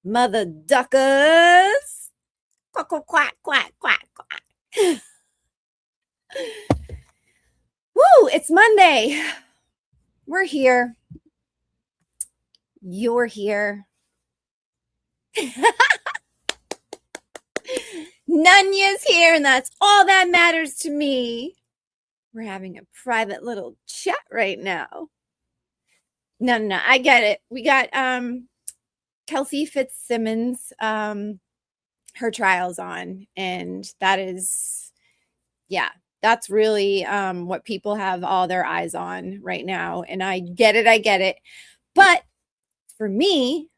Mother duckers. Quack, quack, quack, quack, quack, quack. Woo, it's Monday. We're here. You're here. Nunya's here, and that's all that matters to me. We're having a private little chat right now. No, I get it. We got Kelsey Fitzsimmons, her trials on, and that is, yeah, that's really what people have all their eyes on right now. And I get it. But for me,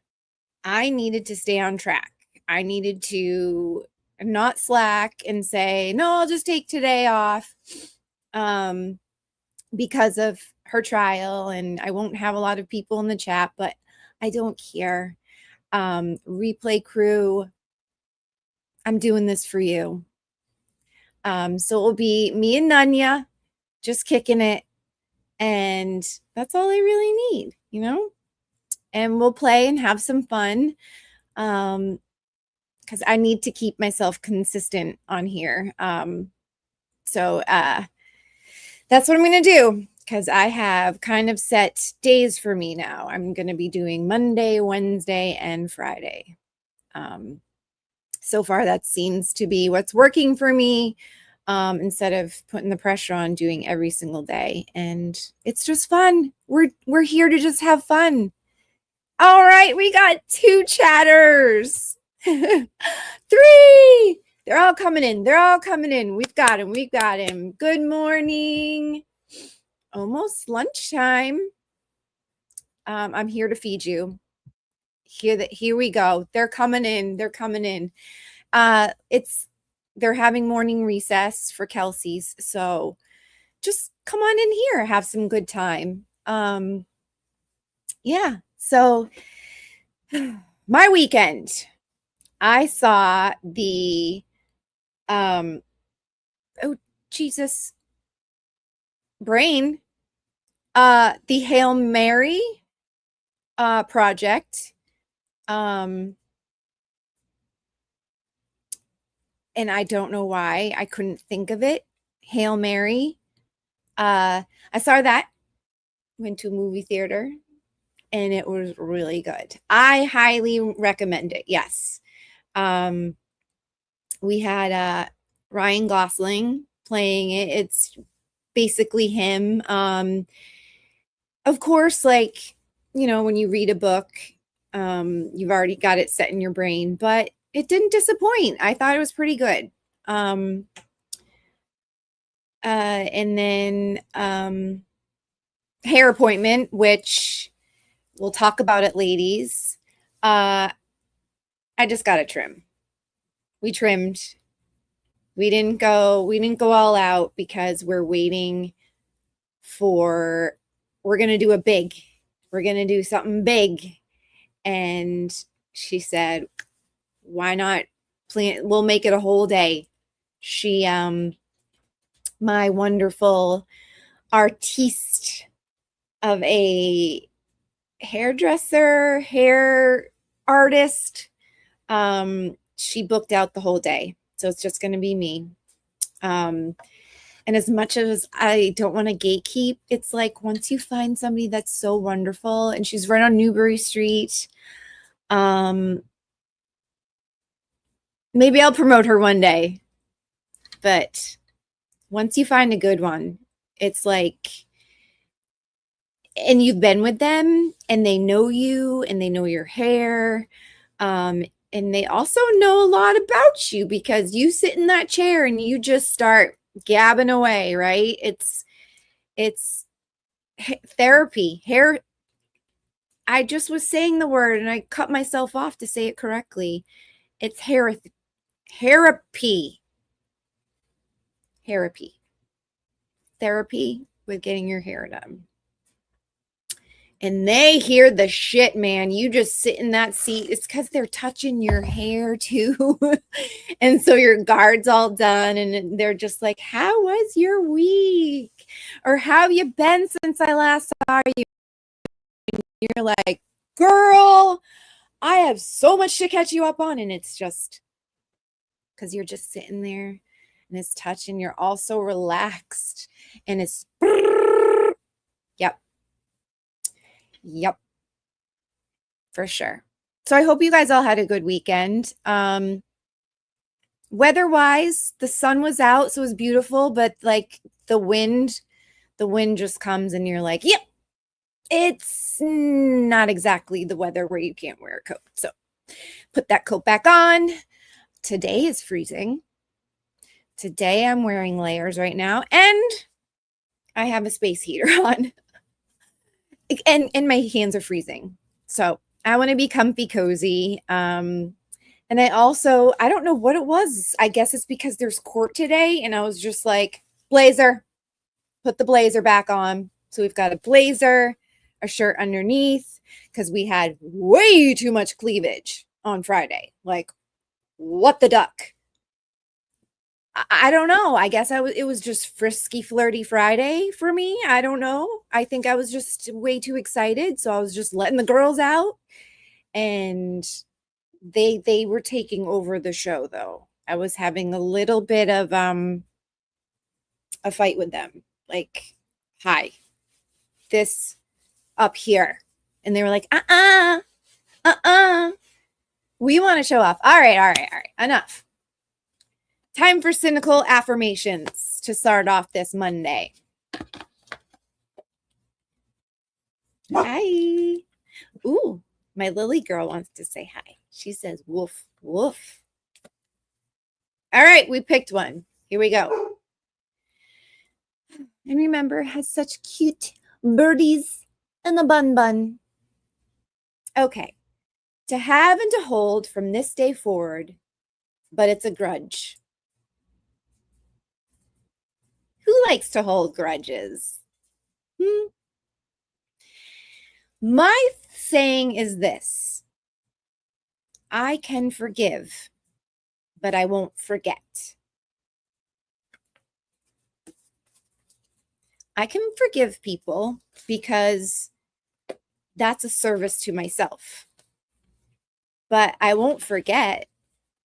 I needed to stay on track. I needed to not slack and say, no, I'll just take today off because of her trial. And I won't have a lot of people in the chat, but I don't care. Replay crew, I'm doing this for you. So it will be me and Nunya just kicking it. And that's all I really need, you know? And we'll play and have some fun. Because I need to keep myself consistent on here. So that's what I'm going to do, because I have kind of set days for me now. I'm going to be doing Monday, Wednesday, and Friday. So far, that seems to be what's working for me, instead of putting the pressure on doing every single day. And it's just fun. We're here to just have fun. All right, we got 2 chatters. 3. They're all coming in. We've got him. Good morning. Almost lunchtime. I'm here to feed you. Here we go. They're coming in. They're having morning recess for Kelsey's. So just come on in here, have some good time. Yeah. So my weekend, I saw the oh Jesus brain, the Hail Mary project. And I don't know why I couldn't think of it. Hail Mary. I saw that, went to a movie theater, and it was really good. I highly recommend it. Yes. We had Ryan Gosling playing it. It's basically him. Of course, like, you know, when you read a book, you've already got it set in your brain, but it didn't disappoint. I thought it was pretty good. And then hair appointment, which we'll talk about it, ladies. I just got a trim. We trimmed. We didn't go all out because we're waiting for, we're going to do something big. And she said, why not plan? We'll make it a whole day. She, my wonderful artiste of a hairdresser, hair artist, she booked out the whole day. So it's just going to be me. And as much as I don't want to gatekeep, it's like once you find somebody that's so wonderful, and she's right on Newbury Street, maybe I'll promote her one day. But once you find a good one, it's like, and you've been with them and they know you and they know your hair. And they also know a lot about you because you sit in that chair and you just start gabbing away, right? It's therapy. Hair. I just was saying the word and I cut myself off to say it correctly. It's therapy. Therapy with getting your hair done. And they hear the shit, man. You just sit in that seat. It's because they're touching your hair too. And so your guard's all done. And they're just like, how was your week? Or how have you been since I last saw you? And you're like, girl, I have so much to catch you up on. And it's just because you're just sitting there and it's touching. You're all so relaxed and it's, yep. Yep. For sure. So I hope you guys all had a good weekend. Weather-wise, the sun was out, so it was beautiful, but like the wind just comes and you're like, yep, it's not exactly the weather where you can't wear a coat. So put that coat back on. Today is freezing. Today I'm wearing layers right now, and I have a space heater on. And my hands are freezing. So I want to be comfy cozy. And I don't know what it was. I guess it's because there's court today. And I was just like, blazer, put the blazer back on. So we've got a blazer, a shirt underneath, because we had way too much cleavage on Friday. Like, what the duck? I don't know. I guess it was just frisky, flirty Friday for me. I don't know. I think I was just way too excited. So I was just letting the girls out. And they were taking over the show, though. I was having a little bit of a fight with them. Like, hi, this up here. And they were like, we want to show off. All right. Enough. Time for cynical affirmations to start off this Monday. Hi. Ooh, my Lily girl wants to say hi. She says, woof, woof. All right, we picked one. Here we go. And remember, it has such cute birdies and a bun. Okay. To have and to hold from this day forward, but it's a grudge. Who likes to hold grudges? My saying is this: I can forgive, but I won't forget. I can forgive people because that's a service to myself. But I won't forget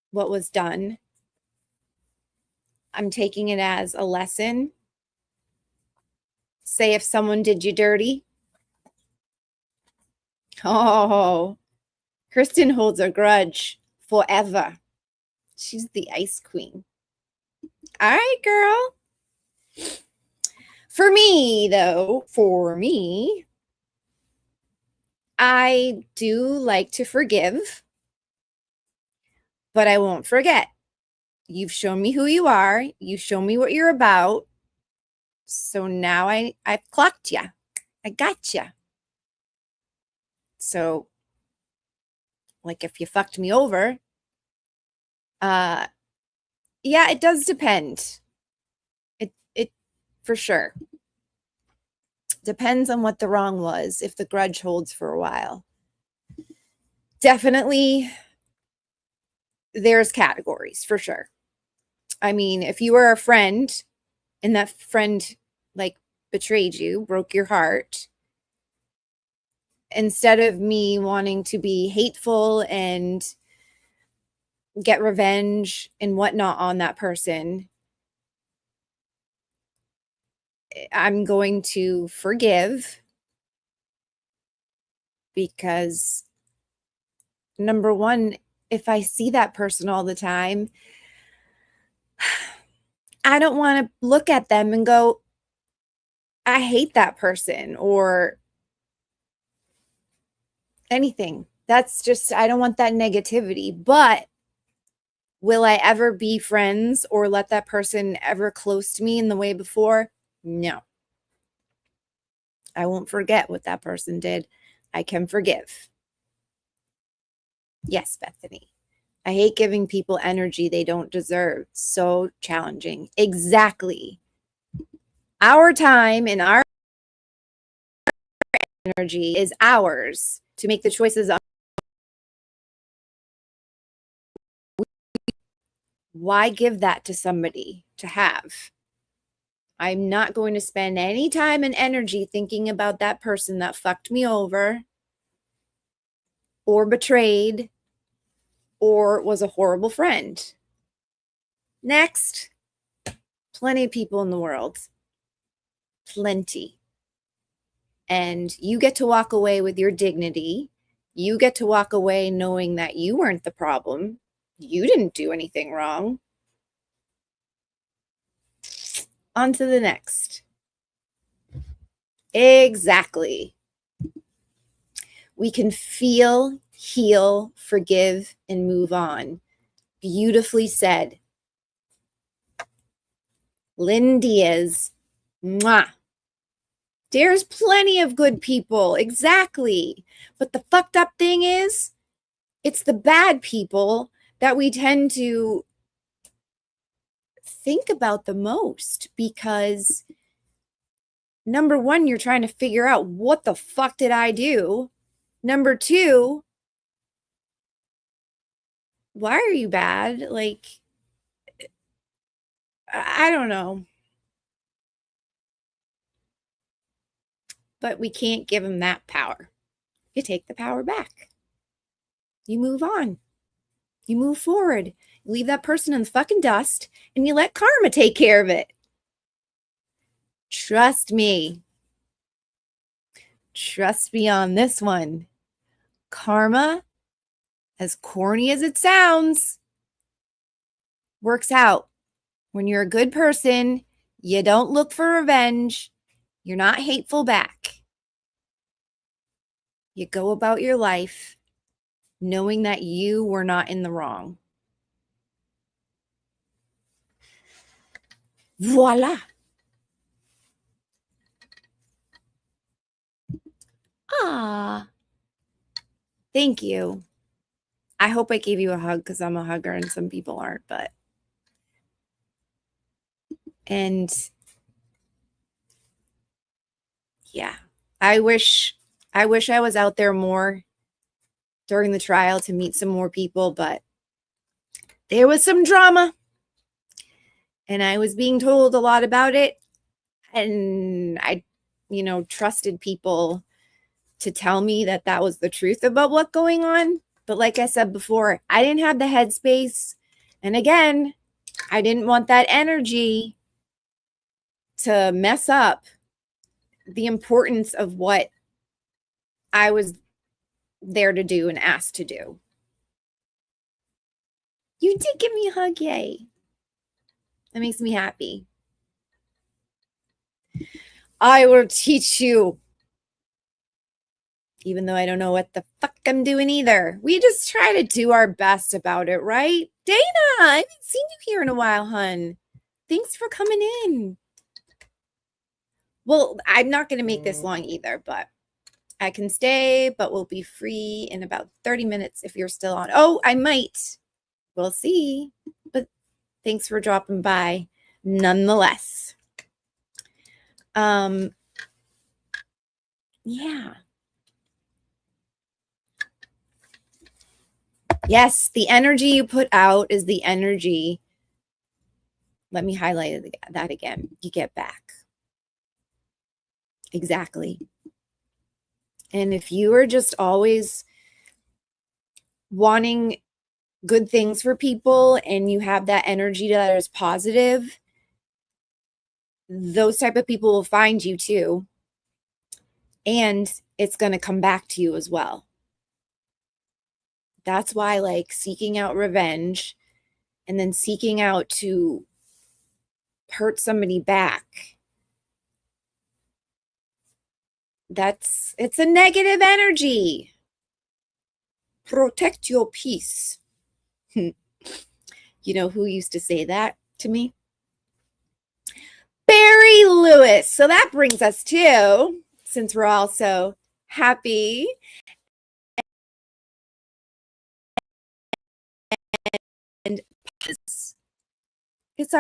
what was done. I'm taking it as a lesson. Say if someone did you dirty. Oh, Kristen holds a grudge forever. She's the ice queen. All right, girl. For me, I do like to forgive, but I won't forget. You've shown me who you are. You show me what you're about. So now I've clocked you. I got you. So, like, if you fucked me over, yeah, it does depend. It for sure depends on what the wrong was. If the grudge holds for a while, definitely there's categories for sure. I mean, if you were a friend and that friend like betrayed you, broke your heart, instead of me wanting to be hateful and get revenge and whatnot on that person, I'm going to forgive, because number one, if I see that person all the time, I don't want to look at them and go, I hate that person or anything. That's just, I don't want that negativity. But will I ever be friends or let that person ever close to me in the way before? No. I won't forget what that person did. I can forgive. Yes, Bethany. I hate giving people energy they don't deserve. So challenging. Exactly. Our time and our energy is ours to make the choices. Why give that to somebody to have? I'm not going to spend any time and energy thinking about that person that fucked me over. or betrayed or was a horrible friend. Next, plenty of people in the world. Plenty. And you get to walk away with your dignity. You get to walk away knowing that you weren't the problem. You didn't do anything wrong. On to the next. Exactly. We can feel, heal, forgive, and move on. Beautifully said. Lynn Diaz. Mwah. There's plenty of good people. Exactly. But the fucked up thing is, it's the bad people that we tend to think about the most, because number one, you're trying to figure out, what the fuck did I do? Number two, why are you bad? Like, I don't know. But we can't give them that power. You take the power back. You move on. You move forward. You leave that person in the fucking dust and you let karma take care of it. Trust me. Trust me on this one. Karma, as corny as it sounds, works out. When you're a good person, you don't look for revenge. You're not hateful back. You go about your life knowing that you were not in the wrong. Voila. Ah, thank you. I hope I gave you a hug, because I'm a hugger and some people aren't, but. And yeah, I wish I was out there more during the trial to meet some more people, but there was some drama and I was being told a lot about it. And I, trusted people to tell me that that was the truth about what's going on. But like I said before, I didn't have the headspace. And again, I didn't want that energy to mess up the importance of what I was there to do and asked to do. You did give me a hug, yay. That makes me happy. I will teach you. Even though I don't know what the fuck I'm doing either. We just try to do our best about it, right? Dana, I haven't seen you here in a while, hun. Thanks for coming in. Well, I'm not going to make this long either, but I can stay, but we'll be free in about 30 minutes if you're still on. Oh, I might. We'll see. But thanks for dropping by nonetheless. Yeah. Yes, the energy you put out is the energy. Let me highlight that again. You get back. Exactly. And if you are just always wanting good things for people and you have that energy that is positive, those type of people will find you too. And it's going to come back to you as well. That's why, like, seeking out revenge and then seeking out to hurt somebody back, it's a negative energy. Protect your peace. You know who used to say that to me? Barry Lewis. So that brings us to, since we're all so happy and it's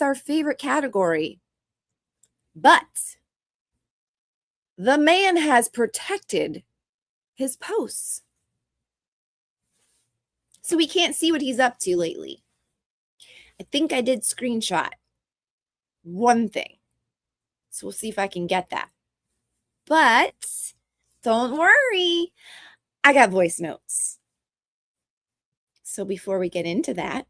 our favorite category. But the man has protected his posts. So we can't see what he's up to lately. I think I did screenshot one thing. So we'll see if I can get that. But don't worry. I got voice notes. So before we get into that,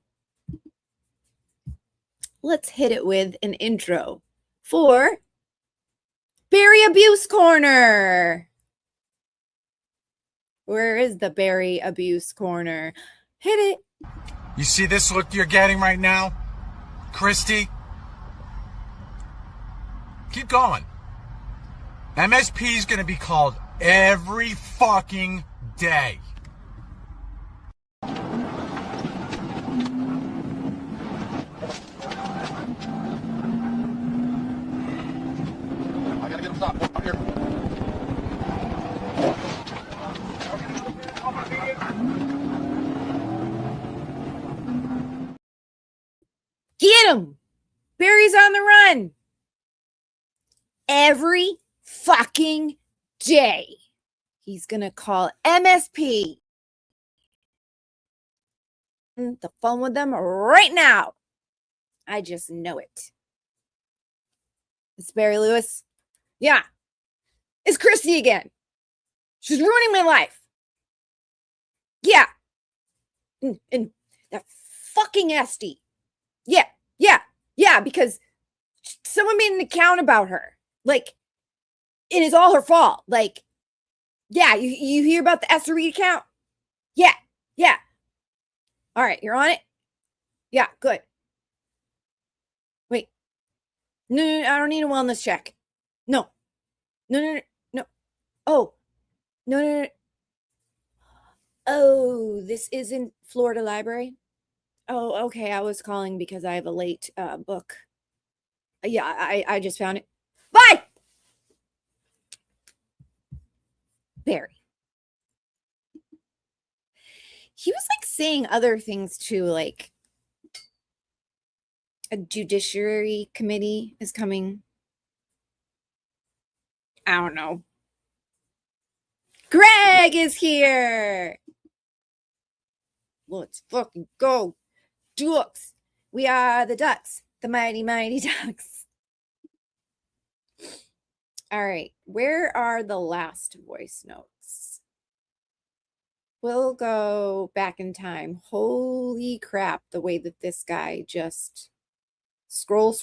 let's hit it with an intro for Barry Abuse Corner. Where is the Barry Abuse Corner? Hit it. You see this look you're getting right now? Christy? Keep going. MSP is going to be called every fucking day. I gotta get him stopped. Up here. Get him! Barry's on the run. Every fucking day. He's gonna call MSP. The phone with them right now. I just know it. It's Barry Lewis. Yeah. It's Christy again. She's ruining my life. Yeah. And that fucking Esty. Yeah, because someone made an account about her. Like, it is all her fault. Like, yeah, you hear about the Esther Reed account? Yeah. All right, you're on it? Yeah, good. Wait. No, I don't need a wellness check. No. Oh. No. Oh, this isn't Florida Library? Oh, okay. I was calling because I have a late book. Yeah, I just found it. Bye! Barry. He was like saying other things too, like a judiciary committee is coming. I don't know. Greg is here. Let's fucking go. Ducks. We are the Ducks. The mighty, mighty Ducks. All right. Where are the last voice notes? We'll go back in time. Holy crap, the way that this guy just scroll.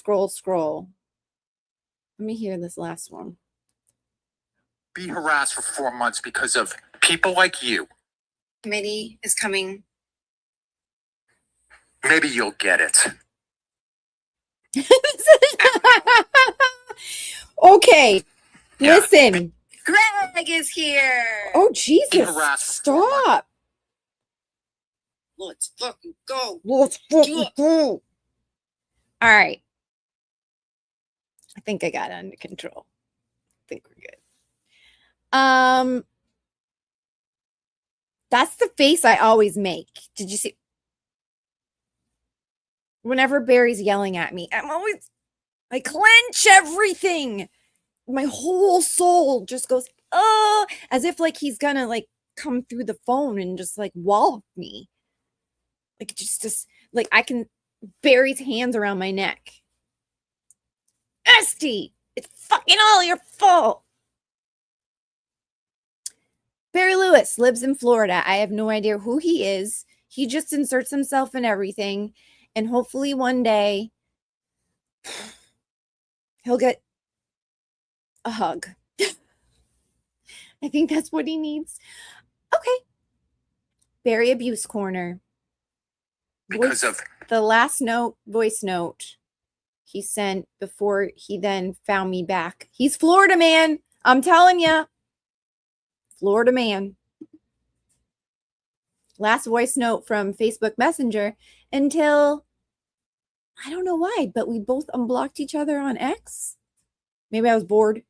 Let me hear this last one. Be harassed for 4 months because of people like you. Committee is coming. Maybe you'll get it. Okay, Yeah. listen. Greg is here. Oh, Jesus. Stop. Let's fucking go. Let's fucking go. All right. I think I got it under control. I think we're good. That's the face I always make. Did you see? Whenever Barry's yelling at me, I clench everything. My whole soul just goes, oh, as if like he's gonna like come through the phone and just like wallop me. Like just like I can Barry's hands around my neck. Esty, it's fucking all your fault. Barry Lewis lives in Florida. I have no idea who he is. He just inserts himself in everything. And hopefully one day he'll get a hug. I think that's what he needs. Okay. Barry Abuse Corner. Because of the last voice note he sent before he then found me back. He's Florida man. I'm telling you. Florida man. Last voice note from Facebook Messenger until, I don't know why, but we both unblocked each other on X. Maybe I was bored.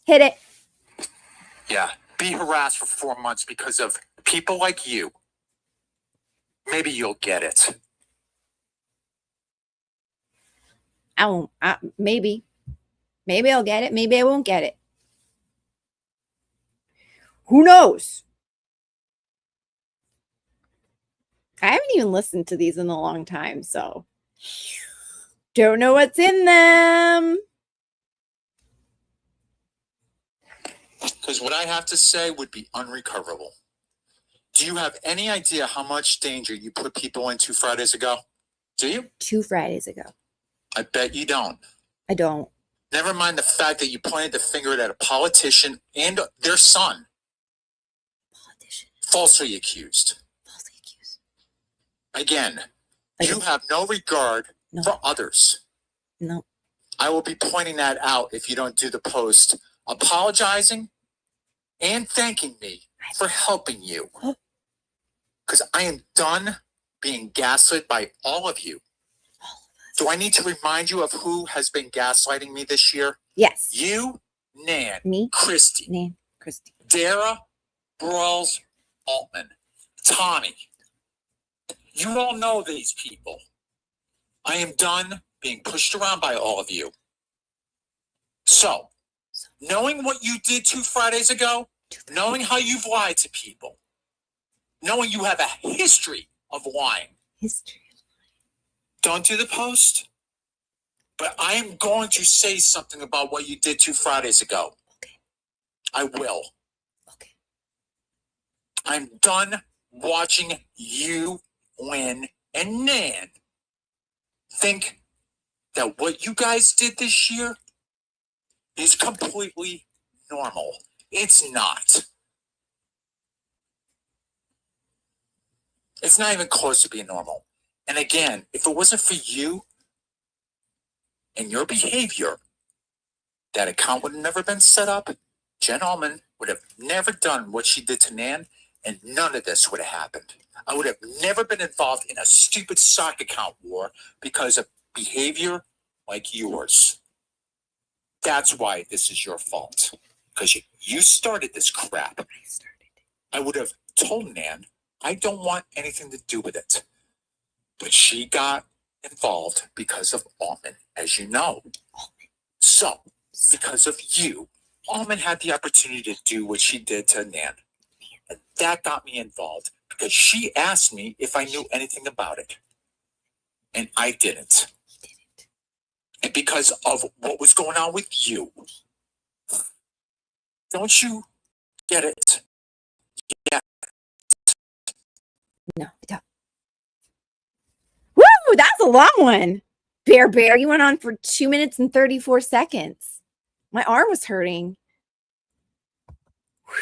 Hit it. Yeah, be harassed for 4 months because of people like you. Maybe you'll get it. I won't. Maybe I'll get it. Maybe I won't get it. Who knows? I haven't even listened to these in a long time, so don't know what's in them. because what I have to say would be unrecoverable. Do you have any idea how much danger you put people in 2 Fridays ago? Do you? 2 Fridays ago. I bet you don't. I don't. Never mind the fact that you pointed the finger at a politician and their son, Politician. falsely accused. Falsely accused. Again, I you don't- have no regard No. for others. No. I will be pointing that out if you don't do the post, apologizing and thanking me for helping you. Because I am done being gaslit by all of you. Do I need to remind you of who has been gaslighting me this year? Yes. You, Nan, Me. Christy, Name. Christy. Dara, Brawls, Altman, Tommy. You all know these people. I am done being pushed around by all of you. So, knowing what you did 2 Fridays ago, knowing how you've lied to people, knowing you have a history of lying, History. don't do the post. But I am going to say something about what you did 2 Fridays ago. Okay. I will. Okay. I'm done watching you, Lynn, and Nan think that what you guys did this year is completely normal. It's not. It's not even close to being normal. And again, if it wasn't for you and your behavior, that account would have never been set up. Jen Allman would have never done what she did to Nan, and none of this would have happened. I would have never been involved in a stupid sock account war because of behavior like yours. That's why this is your fault. Because you started this crap. I started. I would have told Nan, I don't want anything to do with it. But she got involved because of Altman, as you know. So, because of you, Altman had the opportunity to do what she did to Nan. And that got me involved because she asked me if I knew anything about it. And I didn't. And because of what was going on with you. Don't you get it? Yeah. No, I don't. Woo! That's a long one. Bear, you went on for 2 minutes and 34 seconds. My arm was hurting. Whew.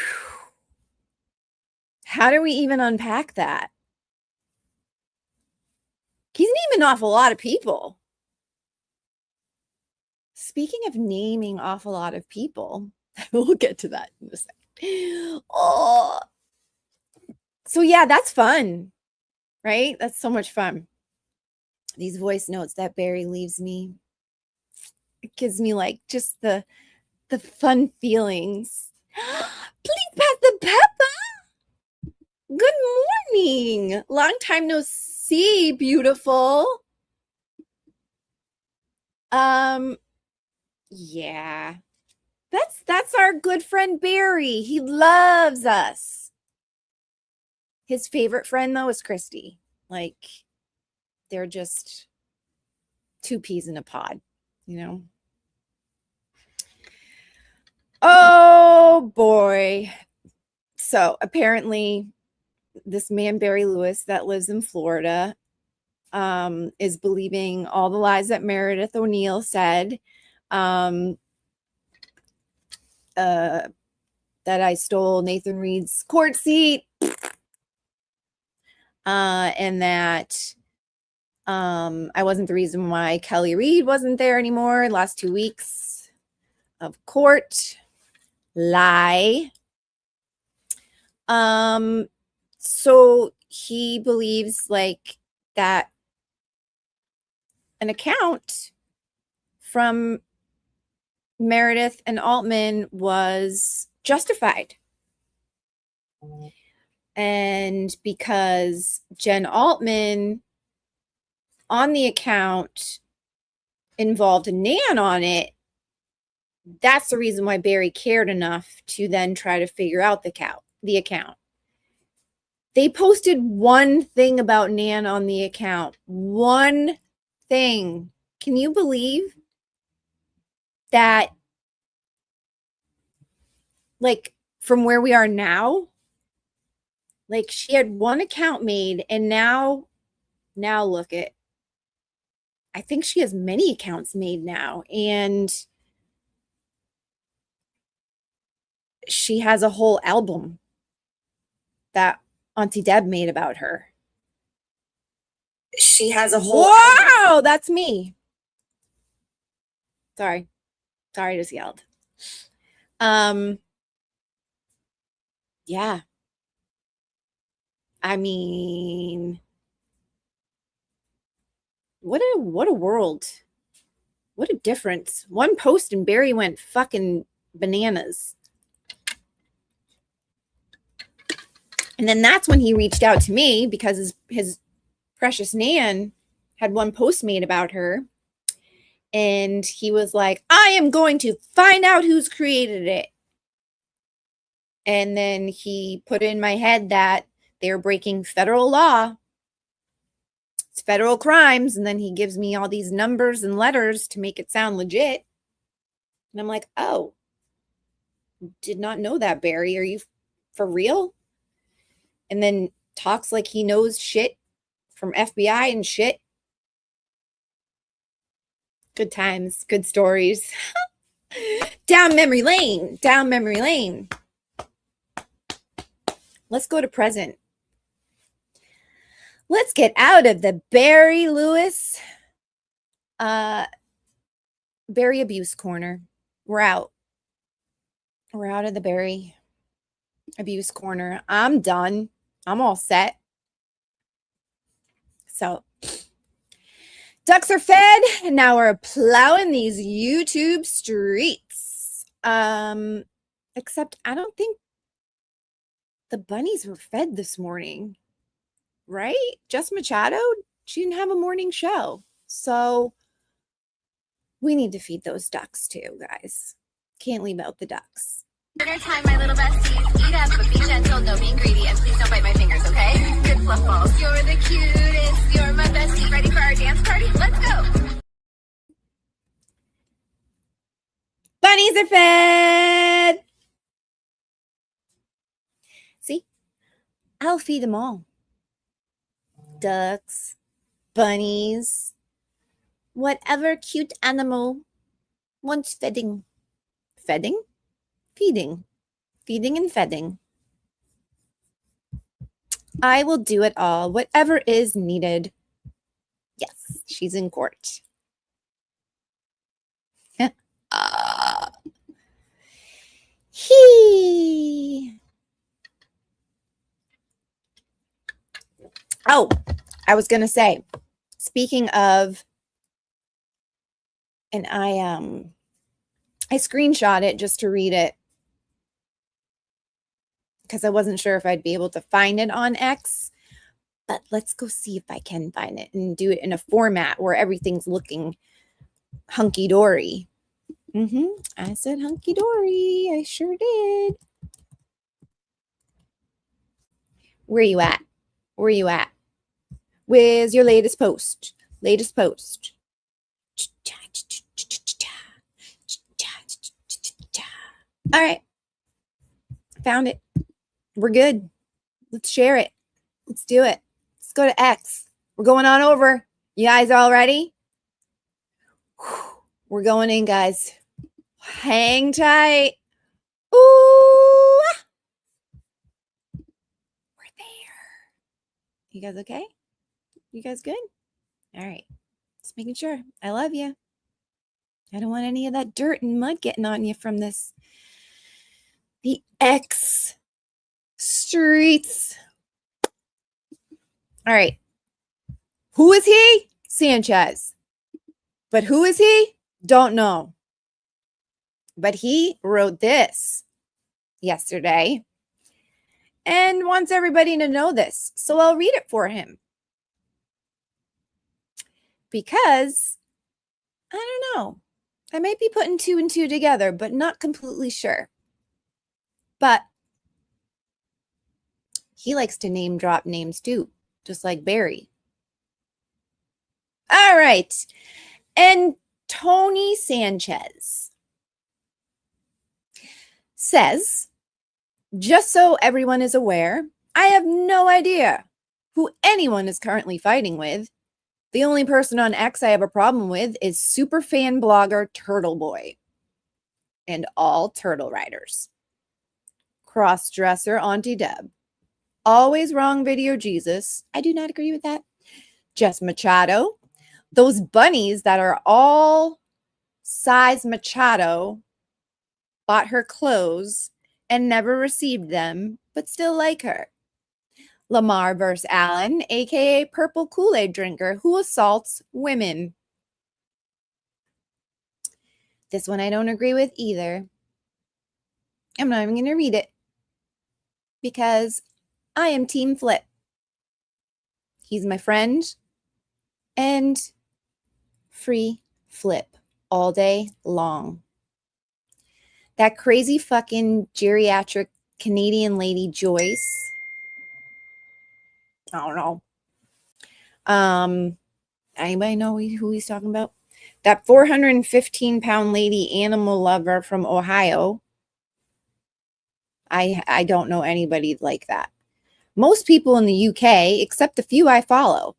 How do we even unpack that? He's naming off a lot of people. Speaking of naming off a lot of people, we'll get to that in a second. Oh, so yeah, that's fun, right? That's so much fun. These voice notes that Barry leaves me, it gives me like just the fun feelings. Please pass the pepper. Good morning. Long time no see, beautiful. Yeah. That's our good friend Barry. He loves us. His favorite friend though is Christy. Like they're just 2 peas in a pod, you know. Oh boy. So apparently this man Barry Lewis that lives in Florida is believing all the lies that Meredith O'Neill said. That I stole Nathan Reed's court seat. And that I wasn't the reason why Kelly Reed wasn't there anymore last 2 weeks of court. Lie. So he believes like that an account from Meredith and Altman was justified. And because Jen Altman on the account involved Nan on it, that's the reason why Barry cared enough to then try to figure out the account. They posted one thing about Nan on the account. One thing. Can you believe that? like from where we are now, like she had one account made and now look at, I think she has many accounts made now, and she has a whole album that Auntie Deb made about her. She has a whole wow, that's me. Sorry, I just yelled. Yeah. I mean, what a world. What a difference. One post and Barry went fucking bananas. And then that's when he reached out to me because his precious Nan had one post made about her. And he was like, I am going to find out who's created it. And then he put in my head that they're breaking federal law. It's federal crimes. And then he gives me all these numbers and letters to make it sound legit. And I'm like, oh, did not know that, Barry. Are you for real? And then talks like he knows shit from FBI and shit. Good times, good stories. Down memory lane, down memory lane. Let's go to present. Let's get out of the Barry Lewis, Barry abuse corner. We're out. We're out of the Barry abuse corner. I'm done. I'm all set. So, ducks are fed, and now we're plowing these YouTube streets. Except I don't think the bunnies were fed this morning, right? Jess Machado, she didn't have a morning show. So we need to feed those ducks too, guys. Can't leave out the ducks. Dinner time, my little besties. Eat up, but be gentle, no being greedy, and please don't bite my fingers, okay? Good fluff balls. You're the cutest, you're my bestie. Ready for our dance party? Let's go! Bunnies are fed! See? I'll feed them all. Ducks, bunnies, whatever cute animal wants feeding. Feeding? Feeding. Feeding and feeding. I will do it all. Whatever is needed. Yes, she's in court. He. Oh, I was gonna say, speaking of, and I screenshot it just to read it because I wasn't sure if I'd be able to find it on X, but let's go see if I can find it and do it in a format where everything's looking hunky-dory. I said hunky-dory. I sure did. Where you at? Where you at? Where's your latest post? Latest post. All right. Found it. We're good. Let's share it. Let's do it. Let's go to X. We're going on over. You guys all ready? We're going in, guys. Hang tight. Ooh. We're there. You guys okay? You guys good? All right. Just making sure. I love you. I don't want any of that dirt and mud getting on you from this. The X streets. All right. Who is he? Sanchez. But who is he? Don't know. But he wrote this yesterday and wants everybody to know this. So I'll read it for him. Because, I don't know. I might be putting two and two together, but not completely sure. But he likes to name drop names too, just like Barry. All right. And Tony Sanchez says Just so everyone is aware, I have no idea who anyone is currently fighting with. The only person on X I have a problem with is superfan blogger Turtle Boy and all turtle riders. Crossdresser Auntie Deb. Always wrong video Jesus. I do not agree with that. Jess Machado. Those bunnies that are all size Machado bought her clothes and never received them, but still like her. Lamar vs. Allen, aka Purple Kool-Aid Drinker, who assaults women. This one I don't agree with either. I'm not even going to read it because I am Team Flip. He's my friend and free Flip all day long. That crazy fucking geriatric Canadian lady Joyce. I don't know. Anybody know who he's talking about? That 415-pound lady animal lover from Ohio. I don't know anybody like that. Most people in the UK, except a few I follow.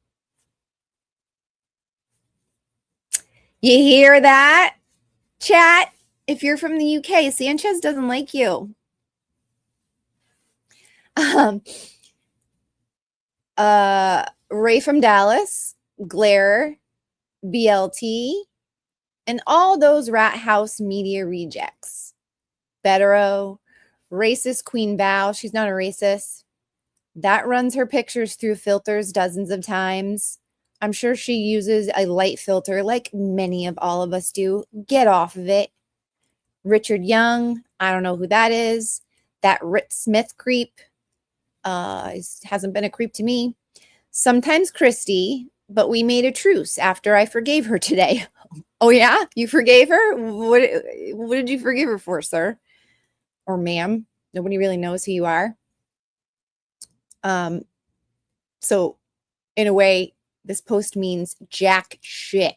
You hear that, chat? If you're from the UK, Sanchez doesn't like you. Ray from Dallas, Glare, BLT, and all those rat house media rejects. Betero, racist Queen Bao. She's not a racist. That runs her pictures through filters dozens of times. I'm sure she uses a light filter like many of all of us do. Get off of it. Richard Young, I don't know who that is. That Rit Smith creep hasn't been a creep to me. Sometimes Christy, but we made a truce after I forgave her today. Oh yeah, you forgave her? What did you forgive her for, sir? Or ma'am? Nobody really knows who you are. So in a way, this post means jack shit.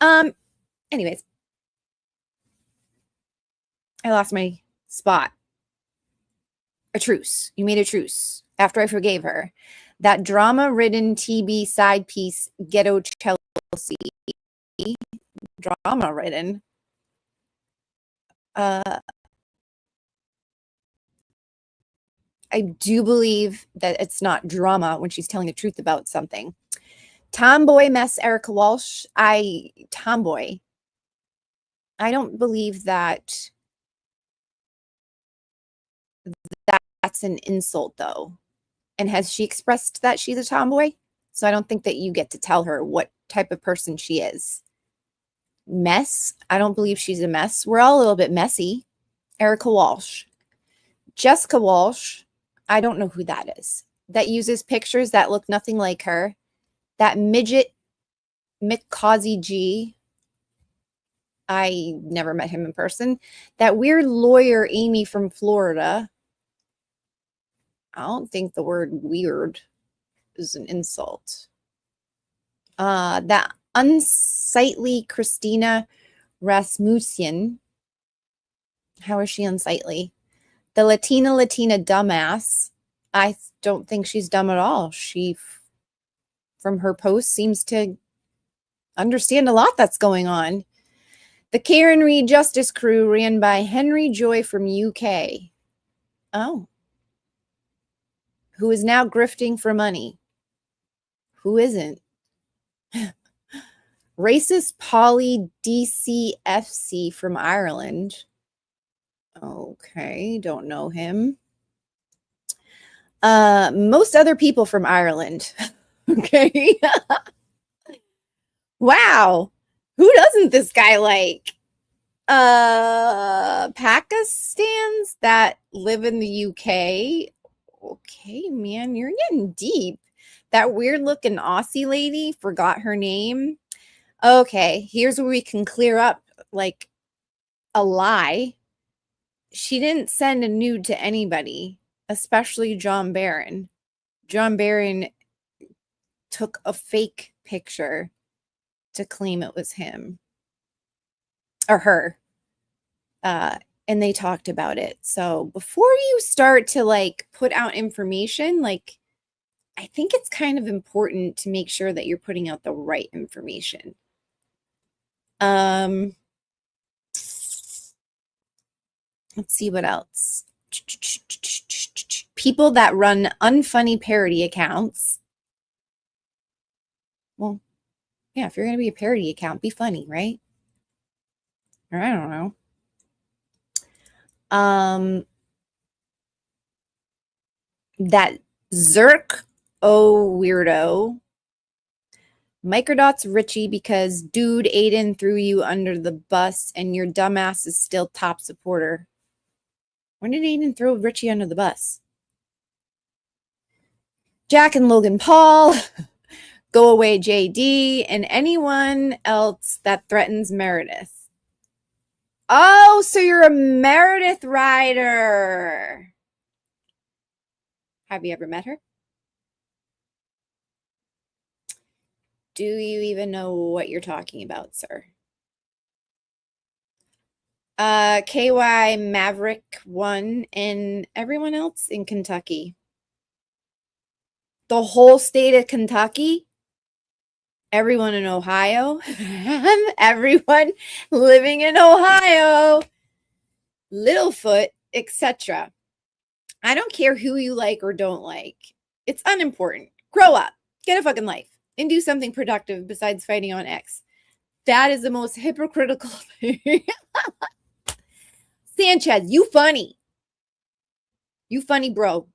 Anyways, I lost my spot. A truce. You made a truce after I forgave her. That drama-ridden TB side piece, Ghetto Chelsea. Drama-ridden. I do believe that it's not drama when she's telling the truth about something. Tomboy mess Erica Walsh. Tomboy. I don't believe that that's an insult, though. And has she expressed that she's a tomboy? So I don't think that you get to tell her what type of person she is. Mess? I don't believe she's a mess. We're all a little bit messy. Erica Walsh. Jessica Walsh. I don't know who that is. That uses pictures that look nothing like her. That midget Mikazi G. I never met him in person. That weird lawyer Amy from Florida. I don't think the word weird is an insult. That unsightly Christina Rasmussen. How is she unsightly? The Latina dumbass. I don't think she's dumb at all. She, from her post, seems to understand a lot that's going on. The Karen Reed Justice Crew ran by Henry Joy from UK. Oh. Who is now grifting for money. Who isn't? Racist Polly DCFC from Ireland. Okay, don't know him. Most other people from Ireland. Okay. Wow. Who doesn't this guy like? Pakistans that live in the UK. Okay, man, you're getting deep. That weird looking Aussie lady, forgot her name. Okay, here's where we can clear up like a lie. She didn't send a nude to anybody, especially John Barron. John Barron took a fake picture to claim it was him or her. and they talked about it. So before you start to like put out information, like I think it's kind of important to make sure that you're putting out the right information. Let's see what else. People that run unfunny parody accounts. Well, yeah, if you're going to be a parody account, be funny, right? Or I don't know. That Zerk weirdo. Microdots Richie because dude Aiden threw you under the bus and your dumbass is still top supporter. When did Aiden throw Richie under the bus? Jack and Logan Paul. Go away JD and anyone else that threatens Meredith. Oh, so you're a Meredith rider. Have you ever met her? Do you even know what you're talking about, sir? KY Maverick 1 and everyone else in Kentucky. The whole state of Kentucky? Everyone in Ohio? Everyone living in Ohio? Littlefoot, etc. I don't care who you like or don't like. It's unimportant. Grow up. Get a fucking life. And do something productive besides fighting on X. That is the most hypocritical thing. Sanchez, you funny. You funny, bro.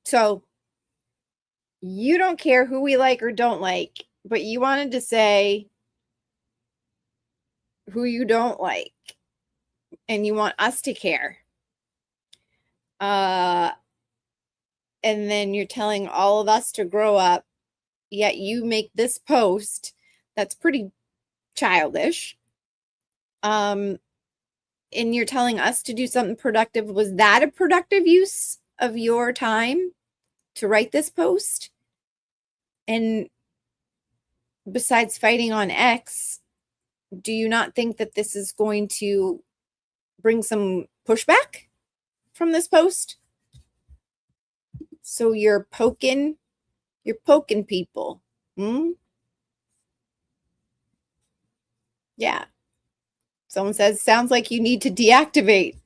So, you don't care who we like or don't like, but you wanted to say who you don't like. And you want us to care. And then you're telling all of us to grow up, yet you make this post that's pretty childish. And you're telling us to do something productive. Was that a productive use of your time to write this post? And besides fighting on X, do you not think that this is going to bring some pushback from this post? So you're poking people. Yeah. Someone says, sounds like you need to deactivate.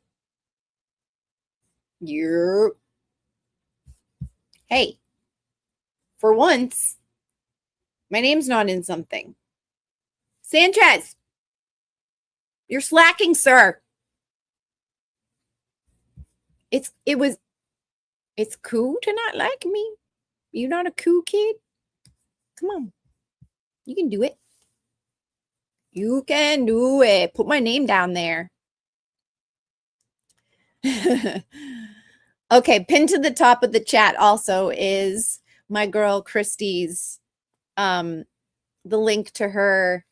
Hey, for once, my name's not in something. Sanchez, you're slacking, sir. It's cool to not like me. You're not a cool kid. Come on. You can do it. You can do it. Put my name down there. Okay, pinned to the top of the chat also is my girl Christie's the link to her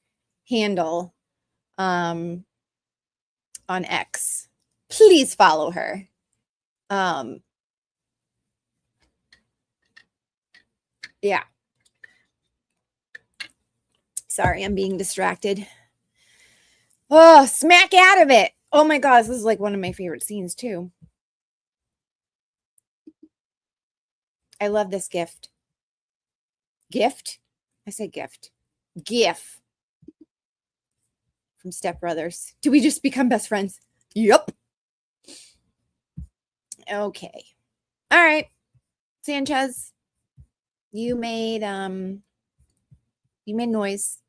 handle on X. Please follow her. Yeah. Sorry, I'm being distracted. Oh, smack out of it. Oh my gosh, this is like one of my favorite scenes too. I love this gift. Gift? I say gift. GIF. From Step Brothers. Do we just become best friends? Yep. Okay. All right. Sanchez, you made noise.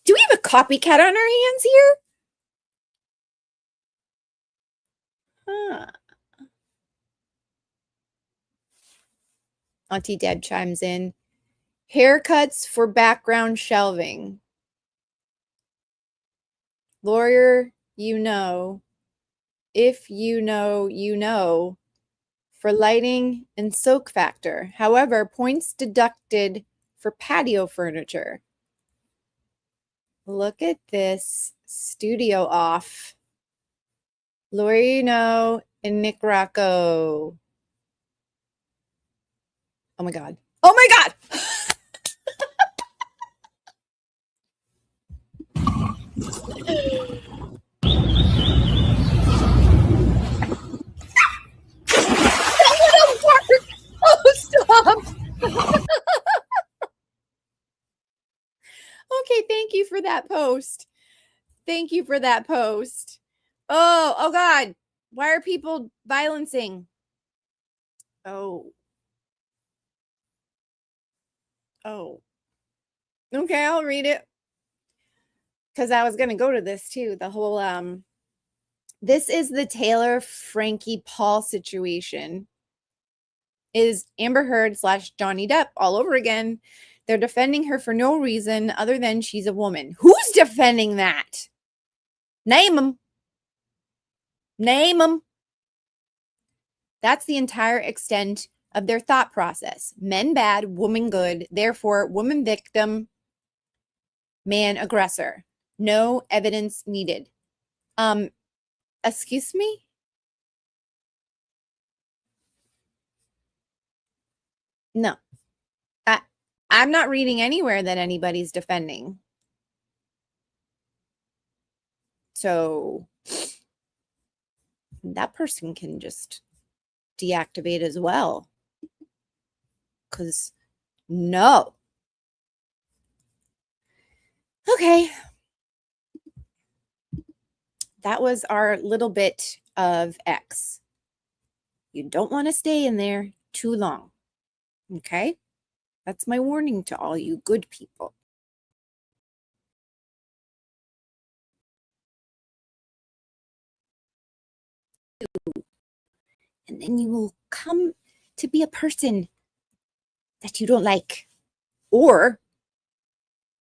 Do we have a copycat on our hands here? Huh. Auntie Deb chimes in. Haircuts for background shelving. Lawyer, you know. If you know, you know. For lighting and soak factor. However, points deducted for patio furniture. Look at this studio off. Lorino and Nick Rocco. Oh my God. Oh my God. Oh, stop. Okay, thank you for that post. Thank you for that post. Oh God. Why are people violencing? Oh. Okay, I'll read it. Because I was going to go to this too. The whole, this is the Taylor Frankie Paul situation. Is Amber Heard / Johnny Depp all over again. They're defending her for no reason other than she's a woman. Who's defending that? Name them. Name them. That's the entire extent of their thought process. Men bad, woman good. Therefore, woman victim, man aggressor. No evidence needed. Excuse me? No. I'm not reading anywhere that anybody's defending. So that person can just deactivate as well. Because no. Okay. That was our little bit of X. You don't want to stay in there too long. Okay? That's my warning to all you good people. And then you will come to be a person that you don't like. Or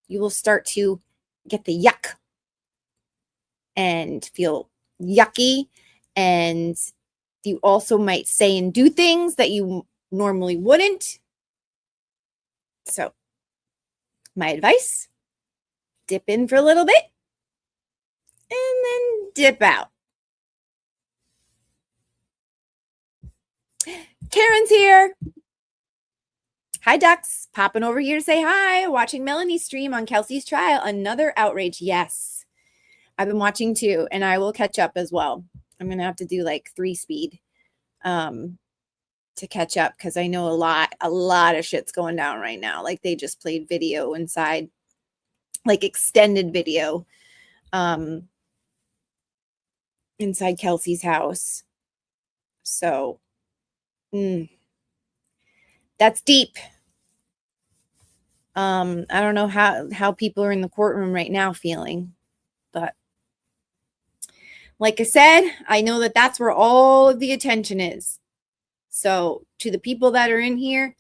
you will start to get the yuck and feel yucky. And you also might say and do things that you normally wouldn't. So, my advice, dip in for a little bit and then dip out. Karen's here. Hi, ducks. Popping over here to say hi. Watching Melanie stream on Kelsey's trial. Another outrage. Yes. I've been watching too, and I will catch up as well. I'm going to have to do like 3 speed to catch up because I know a lot of shit's going down right now. Like they just played video inside, like extended video inside Kelsey's house. So that's deep. I don't know how people are in the courtroom right now feeling, but like I said, I know that that's where all of the attention is. So to the people that are in here,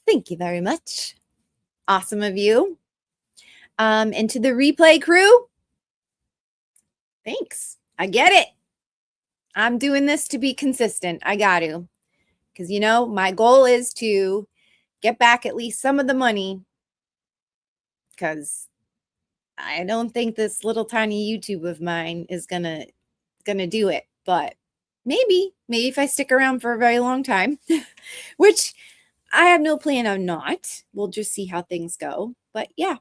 thank you very much. Awesome of you. And to the replay crew, thanks. I get it. I'm doing this to be consistent. I got to. Because, you know, my goal is to get back at least some of the money. Because I don't think this little tiny YouTube of mine is gonna do it. But maybe if I stick around for a very long time, which I have no plan on not. We'll just see how things go. But yeah,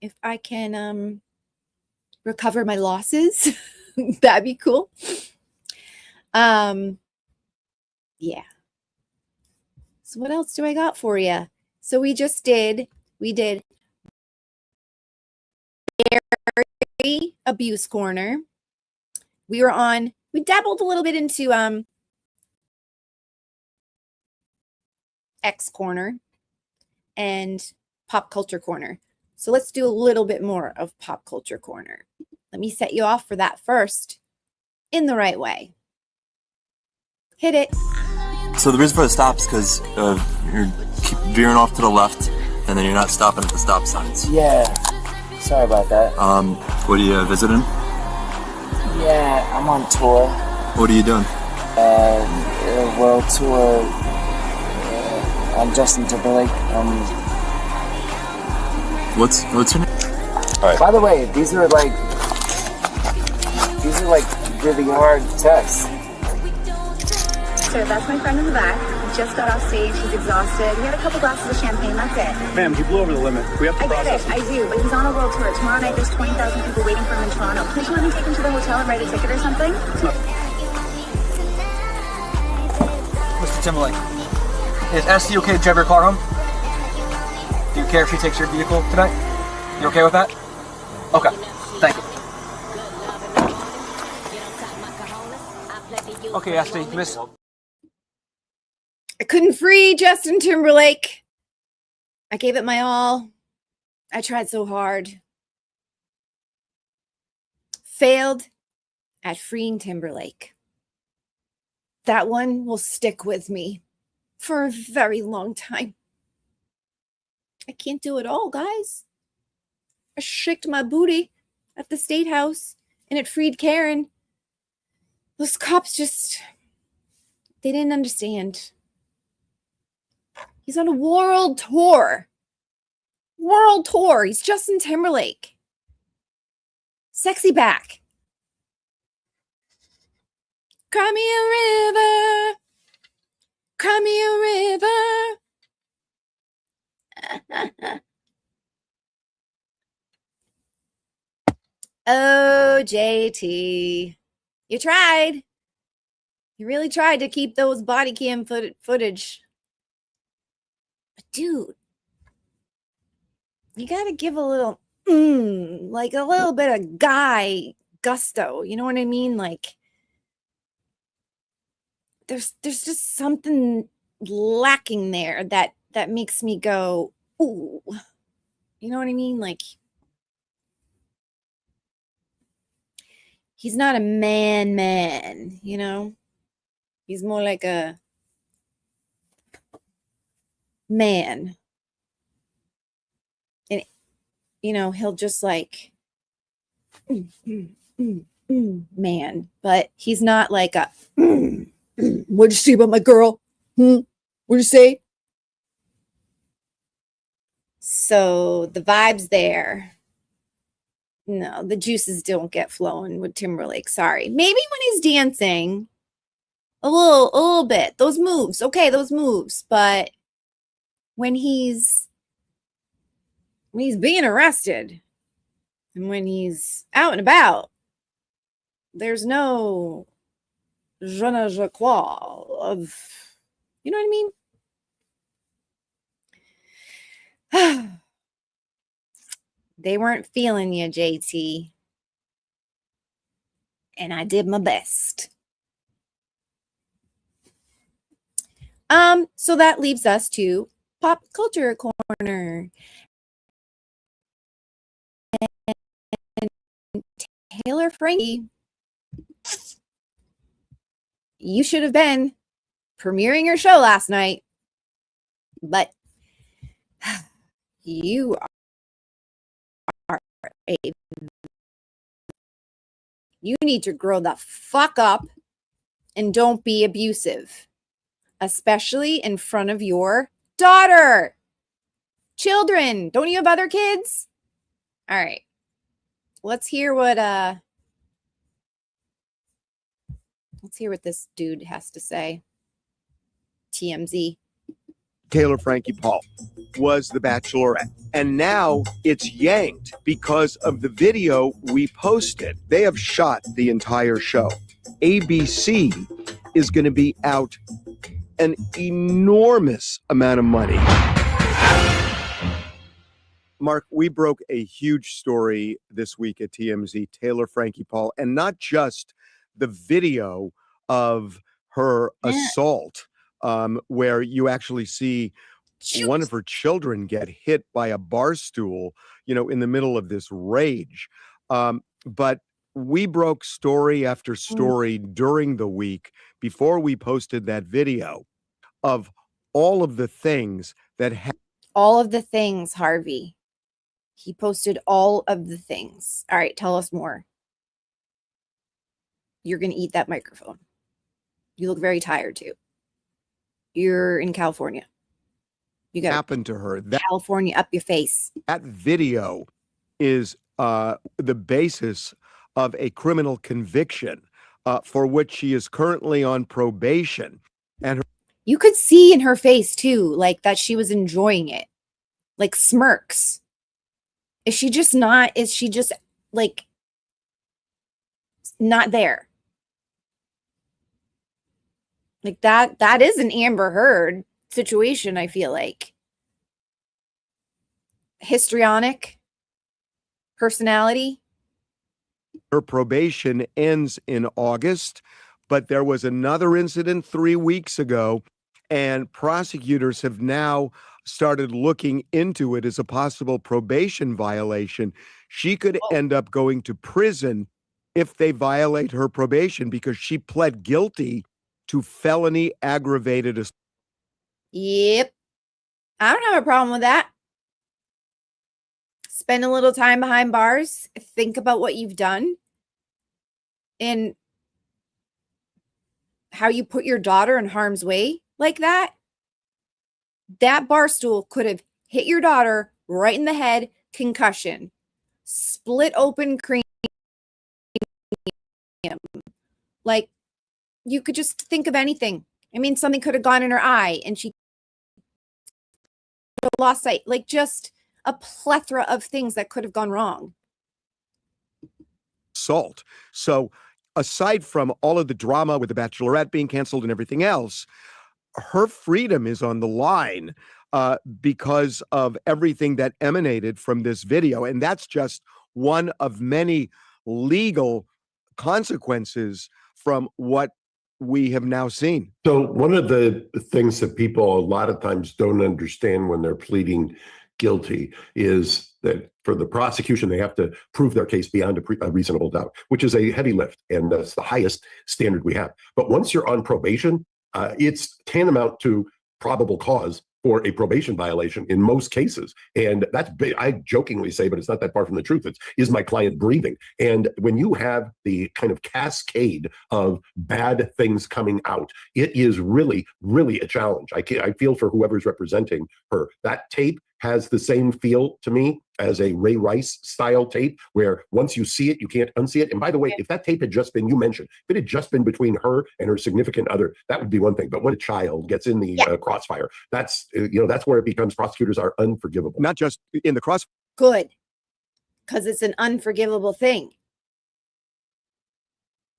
if I can recover my losses, that'd be cool. Yeah. So what else do I got for you? So we did Barry Abuse Corner. We dabbled a little bit into X Corner and Pop Culture Corner. So let's do a little bit more of Pop Culture Corner. Let me set you off for that first in the right way. Hit it. So the reason for the stop is because you're keep veering off to the left, and then you're not stopping at the stop signs. Yeah, sorry about that. What are you visiting? Yeah, I'm on tour. What are you doing? World tour. I'm Justin Timberlake. What's your name? right. By the way, these are like really hard tests. So that's my friend in the back. He just got off stage. He's exhausted. He had a couple glasses of champagne. That's it. Ma'am, he blew over the limit. We have to I get process it. I do. But he's on a world tour. Tomorrow night, there's 20,000 people waiting for him in Toronto. Can't you let me take him to the hotel and write a ticket or something? Mr. Timberlake, is Esty okay to drive your car home? Do you care if she takes your vehicle tonight? You okay with that? Okay, thank you. Okay, Esty, Miss. I couldn't free Justin Timberlake. I gave it my all. I tried so hard. Failed at freeing Timberlake. That one will stick with me for a very long time. I can't do it all, guys. I shaked my booty at the State House and it freed Karen. Those cops just, they didn't understand. He's on a world tour. World tour. He's Justin Timberlake. Sexy back. Cry me a river. Cry me a river. Oh, JT. You tried. You really tried to keep those body cam footage. But dude, you got to give a little, like a little bit of guy gusto. You know what I mean? Like, there's just something lacking there that makes me go, ooh. You know what I mean? Like, he's not a man, you know? He's more like a man. And, you know, he'll just like, man. But he's not like a, what'd you say about my girl? What'd you say? So the vibe's there. No, the juices don't get flowing with Timberlake. Sorry. Maybe when he's dancing, a little bit. Those moves, okay, those moves. But when he's being arrested and when he's out and about, there's no je ne sais quoi of, you know what I mean? They weren't feeling you, JT. And I did my best. So that leaves us to Pop Culture Corner. And Taylor Frankie, you should have been premiering your show last night, but you you need to grow the fuck up and don't be abusive, especially in front of your daughter. Children, don't you have other kids? All right. Let's hear what this dude has to say. TMZ. Taylor Frankie Paul was the Bachelorette. And now it's yanked because of the video we posted. They have shot the entire show. ABC is going to be out an enormous amount of money. Mark, we broke a huge story this week at TMZ, Taylor Frankie Paul, and not just the video of her assault, where you actually see one of her children get hit by a bar stool, in the middle of this rage. But we broke story after story during the week before we posted that video of all of the things that all of the things, Harvey. He posted all of the things. All right, tell us more. You're going to eat that microphone. You look very tired too. You're in California. You got happened to her. California up your face. That video is the basis of a criminal conviction for which she is currently on probation. And You could see in her face too, like that she was enjoying it, like smirks. Is she just like not there? Like that is an Amber Heard situation, I feel like. Histrionic personality. her probation ends in August, but there was another incident 3 weeks ago, and prosecutors have now started looking into it as a possible probation violation. She could end up going to prison if they violate her probation because she pled guilty to felony aggravated assault. Yep. I don't have a problem with that. Spend a little time behind bars, think about what you've done and how you put your daughter in harm's way like that. That bar stool could have hit your daughter right in the head, concussion, split open cranium. Like, you could just think of anything. I mean, something could have gone in her eye and she lost sight. Like, just a plethora of things that could have gone wrong. Assault. So, aside from all of the drama with The Bachelorette being canceled and everything else, her freedom is on the line because of everything that emanated from this video. And that's just one of many legal consequences from what we have now seen. So one of the things that people a lot of times don't understand when they're pleading guilty is that for the prosecution, they have to prove their case beyond a reasonable doubt, which is a heavy lift. And that's the highest standard we have. But once you're on probation, it's tantamount to probable cause for a probation violation in most cases. And that's, I jokingly say, but it's not that far from the truth. It's, is my client breathing? And when you have the kind of cascade of bad things coming out, it is really, really a challenge. I feel for whoever's representing her. That tape has the same feel to me as a Ray Rice style tape, where once you see it, you can't unsee it. And by the way, if that tape had just been, you mentioned, if it had just been between her and her significant other, that would be one thing. But when a child gets in the crossfire, that's, that's where it becomes, prosecutors are unforgivable. Not just in the crossfire. Good. Because it's an unforgivable thing.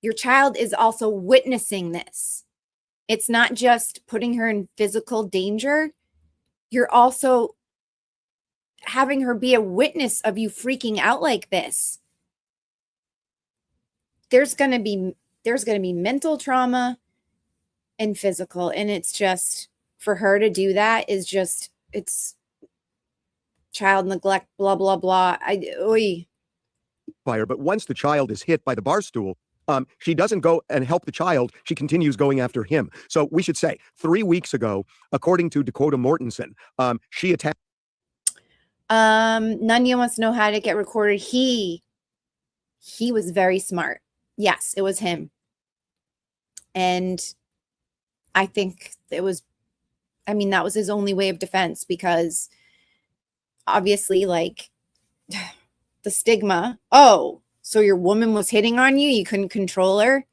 Your child is also witnessing this. It's not just putting her in physical danger. You're also having her be a witness of you freaking out like this. There's going to be mental trauma and physical, and it's just, for her to do that is just, it's child neglect, blah blah blah. But once the child is hit by the bar stool, she doesn't go and help the child. She continues going after him. So we should say 3 weeks ago, according to Dakota Mortensen, she attacked. Nunya wants to know how to get recorded. He was very smart. Yes, it was him. And I think that was his only way of defense, because obviously, like, the stigma. Oh, so your woman was hitting on you? You couldn't control her?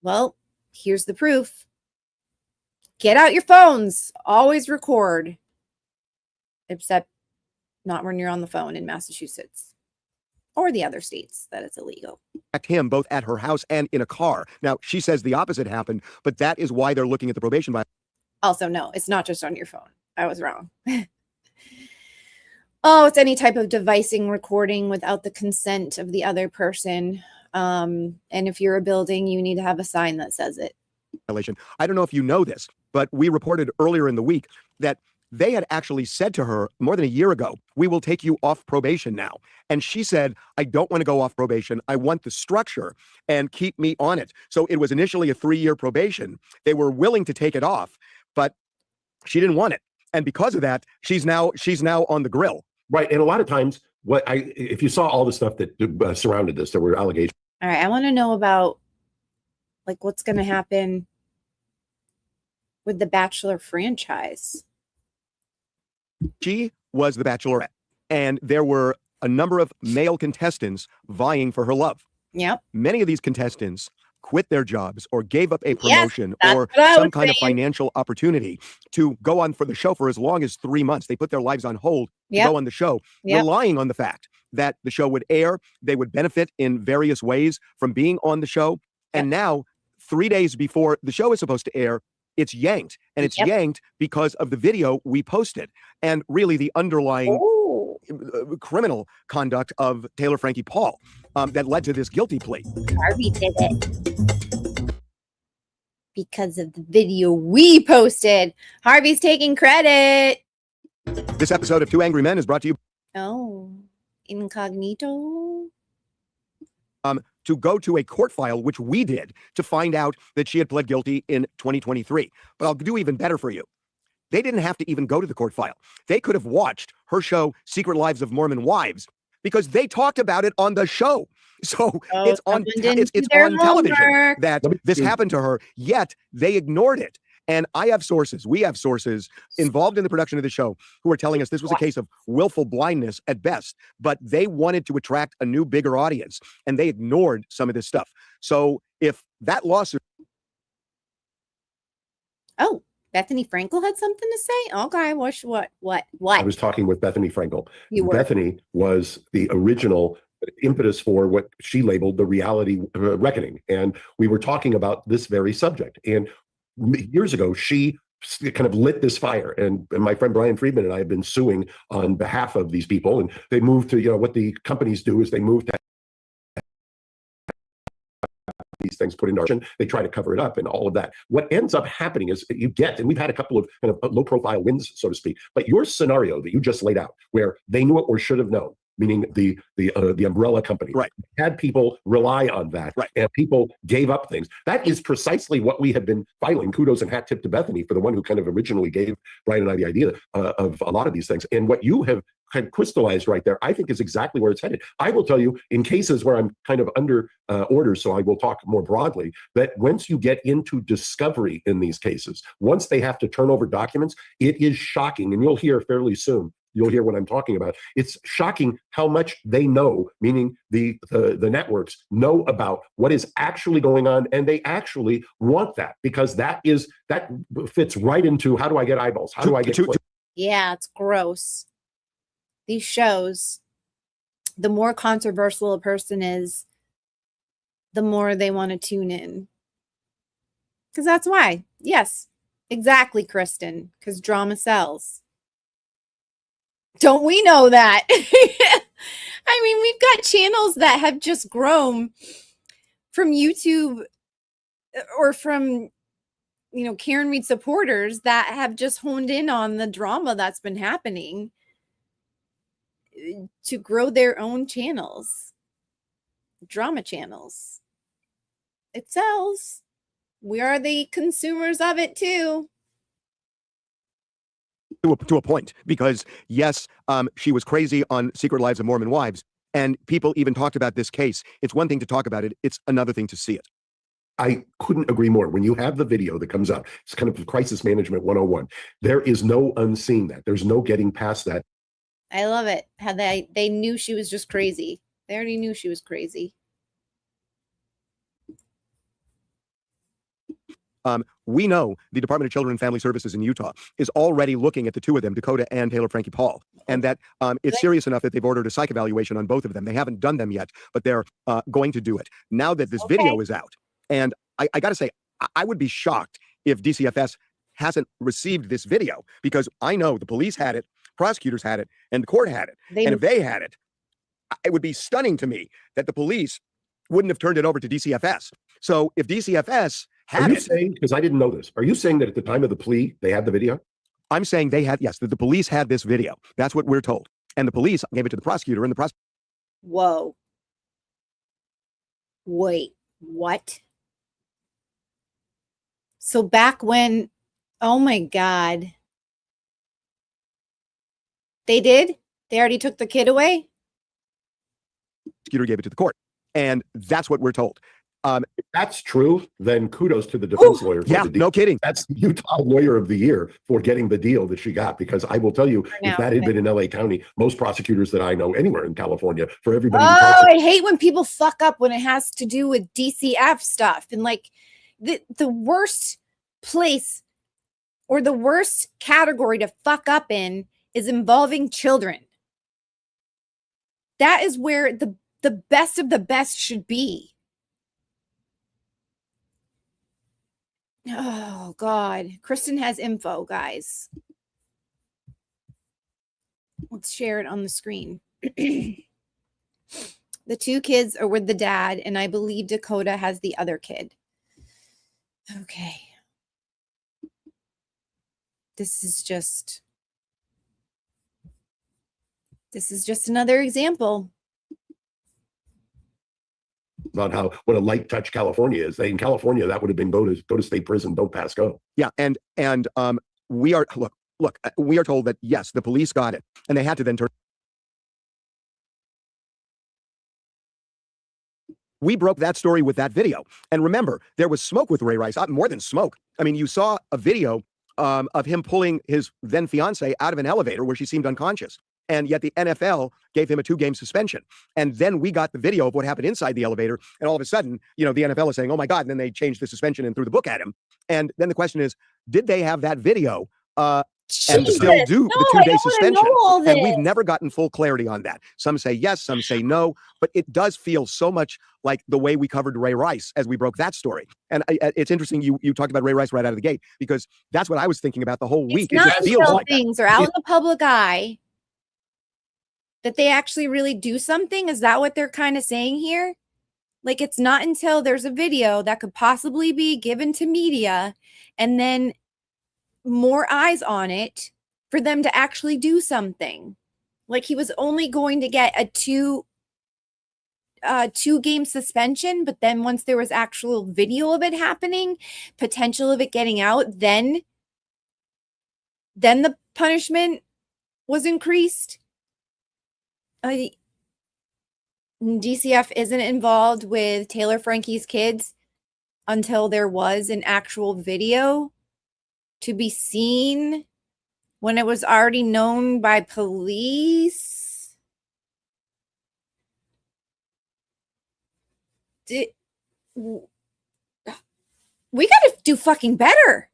Well, here's the proof. Get out your phones. Always record. Except not when you're on the phone in Massachusetts or the other states that it's illegal. Him both at her house and in a car. Now, she says the opposite happened, but that is why they're looking at the probation violation. Also, no, it's not just on your phone. I was wrong. Oh, it's any type of devicing recording without the consent of the other person. And if you're a building, you need to have a sign that says it. I don't know if you know this, but we reported earlier in the week that they had actually said to her more than a year ago, we will take you off probation now. And she said, I don't want to go off probation. I want the structure and keep me on it. So it was initially a 3-year probation. They were willing to take it off, but she didn't want it. And because of that, she's now on the grill. Right. And a lot of times, if you saw all the stuff that surrounded this, there were allegations. All right. I want to know about, like, what's going to happen with the Bachelor franchise. She was the Bachelorette, and there were a number of male contestants vying for her love. Yep. Many of these contestants quit their jobs or gave up a Yes, promotion that's or what I some was kind of saying. financial opportunity to go on for the show for as long as 3 months. They put their lives on hold to Yep. go on the show, Yep. relying on the fact that the show would air. They would benefit in various ways from being on the show. And now, 3 days before the show is supposed to air, it's yanked. And it's Yep. yanked because of the video we posted. And really the underlying Oh, criminal conduct of Taylor Frankie Paul that led to this guilty plea. Harvey did it. Because of the video we posted. Harvey's taking credit. This episode of Two Angry Men is brought to you Oh, incognito. to go to a court file, which we did, to find out that she had pled guilty in 2023. But I'll do even better for you. They didn't have to even go to the court file. They could have watched her show, Secret Lives of Mormon Wives, because they talked about it on the show. So it's on, it's on television that this happened to her, yet they ignored it. And I have sources, we have sources involved in the production of the show who are telling us this was a case of willful blindness at best, but they wanted to attract a new, bigger audience, and they ignored some of this stuff. So if that lawsuit... Oh, Bethany Frankel had something to say? Okay, what? I was talking with Bethany Frankel. You were. Bethany was the original impetus for what she labeled the reality reckoning. And we were talking about this very subject. And years ago, she kind of lit this fire. And my friend Brian Friedman and I have been suing on behalf of these people. And they moved to, what the companies do is they move to these things put into action. They try to cover it up and all of that. What ends up happening is you get, and we've had a couple of kind of low profile wins, so to speak, but your scenario that you just laid out, where they knew it or should have known, meaning the umbrella company, right, had people rely on that, right, and people gave up things. That is precisely what we have been filing. Kudos and hat tip to Bethany for the one who kind of originally gave Brian and I the idea of a lot of these things. And what you have kind of crystallized right there, I think is exactly where it's headed. I will tell you, in cases where I'm kind of under orders, so I will talk more broadly, that once you get into discovery in these cases, once they have to turn over documents, it is shocking, and you'll hear fairly soon. You'll hear what I'm talking about. It's shocking how much they know, meaning the networks know about what is actually going on, and they actually want that, because that fits right into, how do I get eyeballs? How do I get clicks? Yeah, it's gross. These shows, the more controversial a person is, the more they want to tune in. Because that's why. Yes, exactly, Kristen. Because drama sells. Don't we know that? I mean, we've got channels that have just grown from YouTube or from, Karen Reed supporters that have just honed in on the drama that's been happening to grow their own channels, drama channels. It sells. We are the consumers of it too. To a point, because yes, she was crazy on Secret Lives of Mormon Wives, and people even talked about this case. It's one thing to talk about it, it's another thing to see it. I couldn't agree more. When you have the video that comes out, it's kind of crisis management 101. There is no unseeing that. There's no getting past that. I love it. How they knew she was just crazy. They already knew she was crazy. We know the Department of Children and Family Services in Utah is already looking at the two of them, Dakota and Taylor Frankie Paul, and that it's serious enough that they've ordered a psych evaluation on both of them. They haven't done them yet, but they're going to do it now that this video is out. And I got to say, I would be shocked if DCFS hasn't received this video, because I know the police had it, prosecutors had it, and the court had it. And if they had it, it would be stunning to me that the police wouldn't have turned it over to DCFS. So if DCFS had Are you it, saying, because I didn't know this, are you saying that at the time of the plea, they had the video? I'm saying they had, yes, that the police had this video. That's what we're told. And the police gave it to the prosecutor, and the prosecutor. Whoa. Wait, what? So back when, oh my God. They did? They already took the kid away? Prosecutor gave it to the court. And that's what we're told. If that's true, then kudos to the defense lawyer. For Yeah, the deal. no kidding. That's Utah Lawyer of the Year for getting the deal that she got. Because I will tell you, now, if that had okay. been in LA County, most prosecutors that I know anywhere in California, for everybody. Oh, to prosecute- I hate when people fuck up when it has to do with DCF stuff. And like the worst place or the worst category to fuck up in is involving children. That is where the best of the best should be. Oh God. Kristen has info, guys. Let's share it on the screen. The 2 kids are with the dad, and I believe Dakota has the other kid. Okay. This is just another example. About how what a light touch California is. In California, that would have been go to state prison, don't pass go. Yeah, and we are look, we are told that yes, the police got it, and they had to then turn. We broke that story with that video, and remember, there was smoke with Ray Rice. More than smoke. I mean, you saw a video of him pulling his then fiance out of an elevator where she seemed unconscious. And yet the NFL gave him a 2-game suspension. And then we got the video of what happened inside the elevator. And all of a sudden, the NFL is saying, oh my God. And then they changed the suspension and threw the book at him. And then the question is, did they have that video and still do the 2-day suspension? And we've never gotten full clarity on that. Some say yes, some say no. But it does feel so much like the way we covered Ray Rice as we broke that story. And it's interesting you talked about Ray Rice right out of the gate, because that's what I was thinking about the whole week. It's It just feels like things are out in the public eye that they actually really do something. Is that what they're kind of saying here? Like, it's not until there's a video that could possibly be given to media and then more eyes on it for them to actually do something. Like, he was only going to get a 2-game suspension, but then once there was actual video of it happening, potential of it getting out, then the punishment was increased. DCF isn't involved with Taylor Frankie's kids until there was an actual video to be seen when it was already known by police. We got to do fucking better.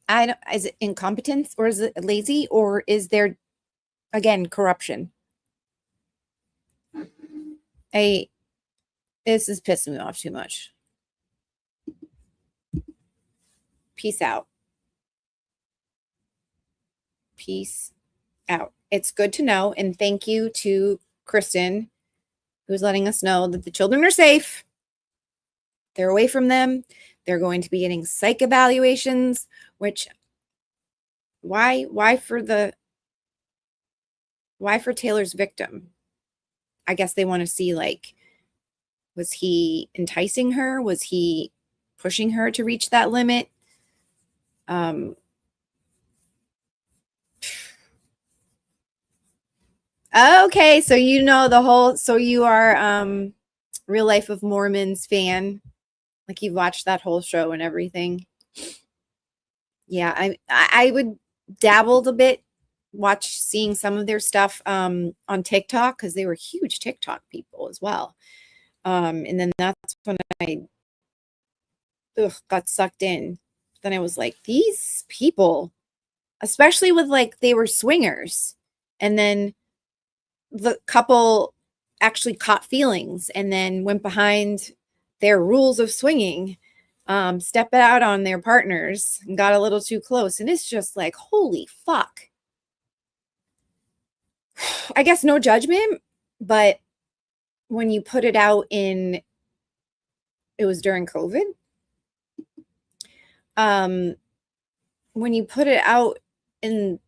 I don't, is it incompetence or is it lazy or is there, again, corruption? This is pissing me off too much. Peace out. Peace out. It's good to know. And thank you to Kristen, who's letting us know that the children are safe. They're away from them. They're going to be getting psych evaluations, which why for Taylor's victim? I guess they want to see, like, was he enticing her? Was he pushing her to reach that limit? Okay, so you know so you are Real Life of Mormons fan. Like, you've watched that whole show and everything. Yeah, I would dabbled a bit, seeing some of their stuff on TikTok, because they were huge TikTok people as well. And then that's when I got sucked in. Then I was like, these people, especially with, like, they were swingers, and then the couple actually caught feelings and then went behind their rules of swinging, stepped out on their partners and got a little too close. And it's just like, holy fuck. I guess no judgment, but when you put it out it was during COVID. When you put it out in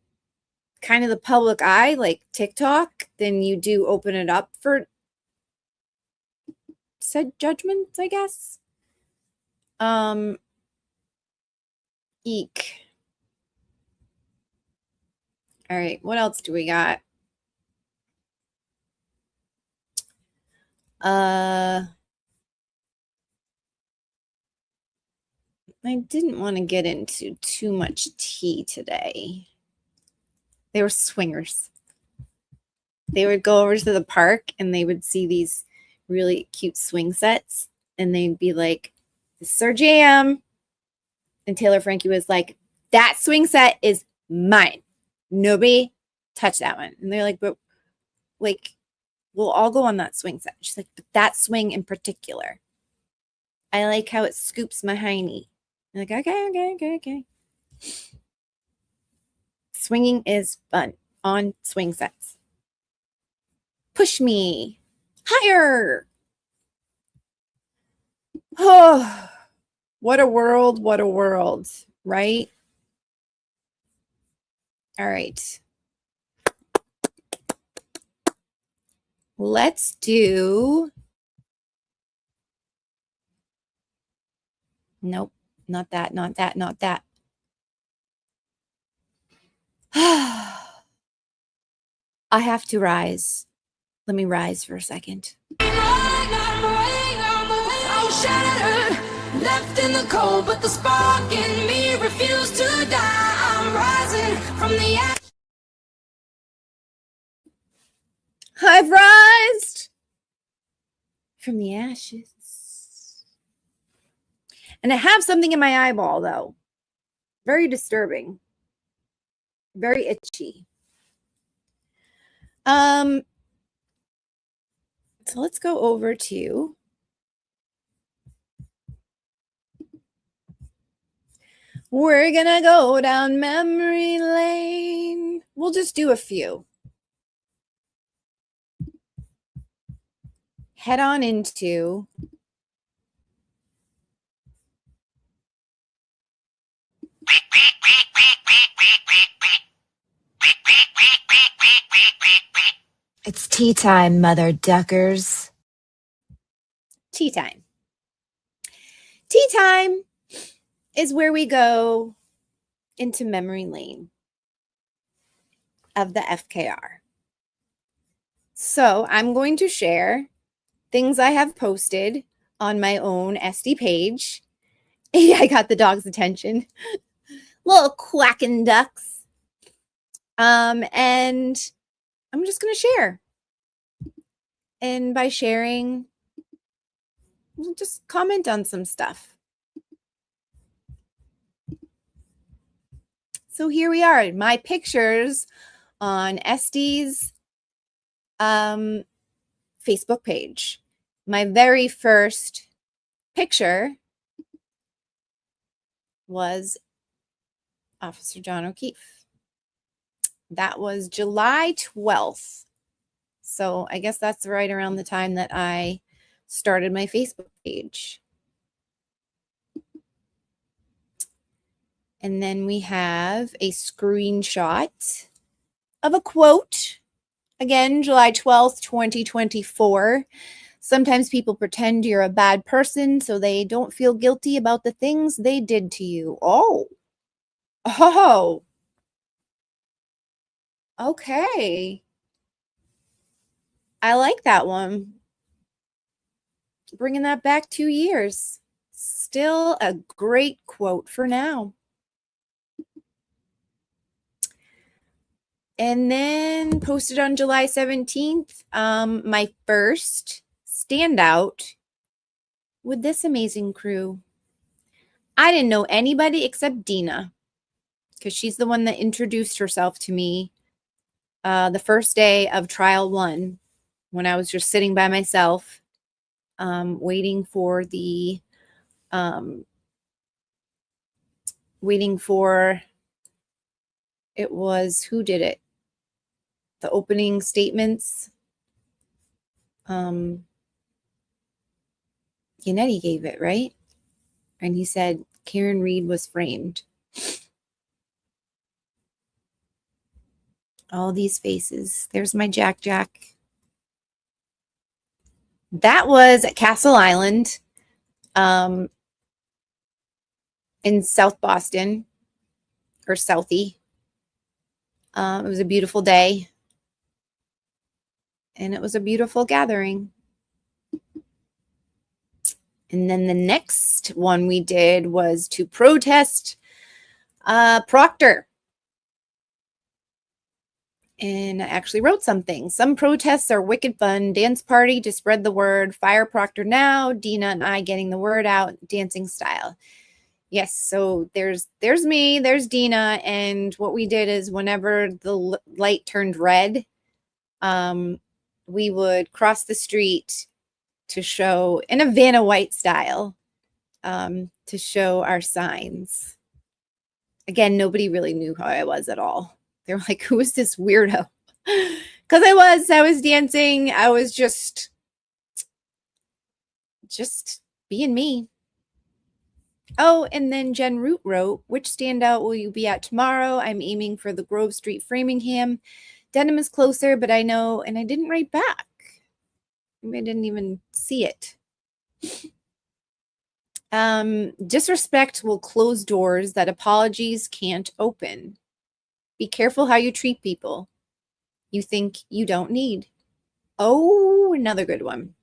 kind of the public eye, like TikTok, then you do open it up for said judgments, I guess. Eek. All right, what else do we got? I didn't want to get into too much tea today. They were swingers. They would go over to the park and they would see these really cute swing sets and they'd be like, "This is our jam." And Taylor Frankie was like, "That swing set is mine. Nobody touch that one." And they're like, "But like, we'll all go on that swing set." She's like, "But that swing in particular. I like how it scoops my hiney." I'm like, okay. Swinging is fun on swing sets. Push me higher. Oh, what a world, right? All right. Let's do. Nope, not that. I have to rise. Let me rise for a second. Left in the cold, but the spark in me refused to die. I'm rising from the ashes. I've rised from the ashes. And I have something in my eyeball, though. Very disturbing. Very itchy. So let's go over to we're gonna go down memory lane. We'll just do a few. Head on into It's tea time, mother duckers. tea time. Tea time is where we go into memory lane of the FKR. So I'm going to share things I have posted on my own SD page. I got the dog's attention. Little quacking ducks. And I'm just going to share. And by sharing, just comment on some stuff. So here we are, my pictures on SD's Facebook page. My very first picture was Officer John O'Keefe. That was July 12th. So I guess that's right around the time that I started my Facebook page. And then we have a screenshot of a quote. Again, July 12th, 2024. Sometimes people pretend you're a bad person so they don't feel guilty about the things they did to you. Oh. Okay. I like that one. Bringing that back 2 years. Still a great quote for now. And then posted on July 17th, my first standout with this amazing crew. I didn't know anybody except Dina, because she's the one that introduced herself to me the first day of trial 1, when I was just sitting by myself, waiting for it was, who did it? The opening statements. Yannetti gave it, right? And he said Karen Read was framed. All these faces. There's my Jack. That was at Castle Island in South Boston, or Southie. It was a beautiful day. And it was a beautiful gathering. And then the next one we did was to protest Proctor. And I actually wrote something. Some protests are wicked fun. Dance party to spread the word. Fire Proctor now. Dina and I getting the word out. Dancing style. Yes, so there's me, there's Dina, and what we did is whenever the light turned red, we would cross the street to show, in a Vanna White style, to show our signs. Again, nobody really knew who I was at all. They were like, who is this weirdo? Because I was dancing. I was just being me. Oh, and then Jen Root wrote, which standout will you be at tomorrow? I'm aiming for the Grove Street, Framingham. Denim is closer, but I know, and I didn't write back. Maybe I didn't even see it. Disrespect will close doors that apologies can't open. Be careful how you treat people you think you don't need. Oh, another good one.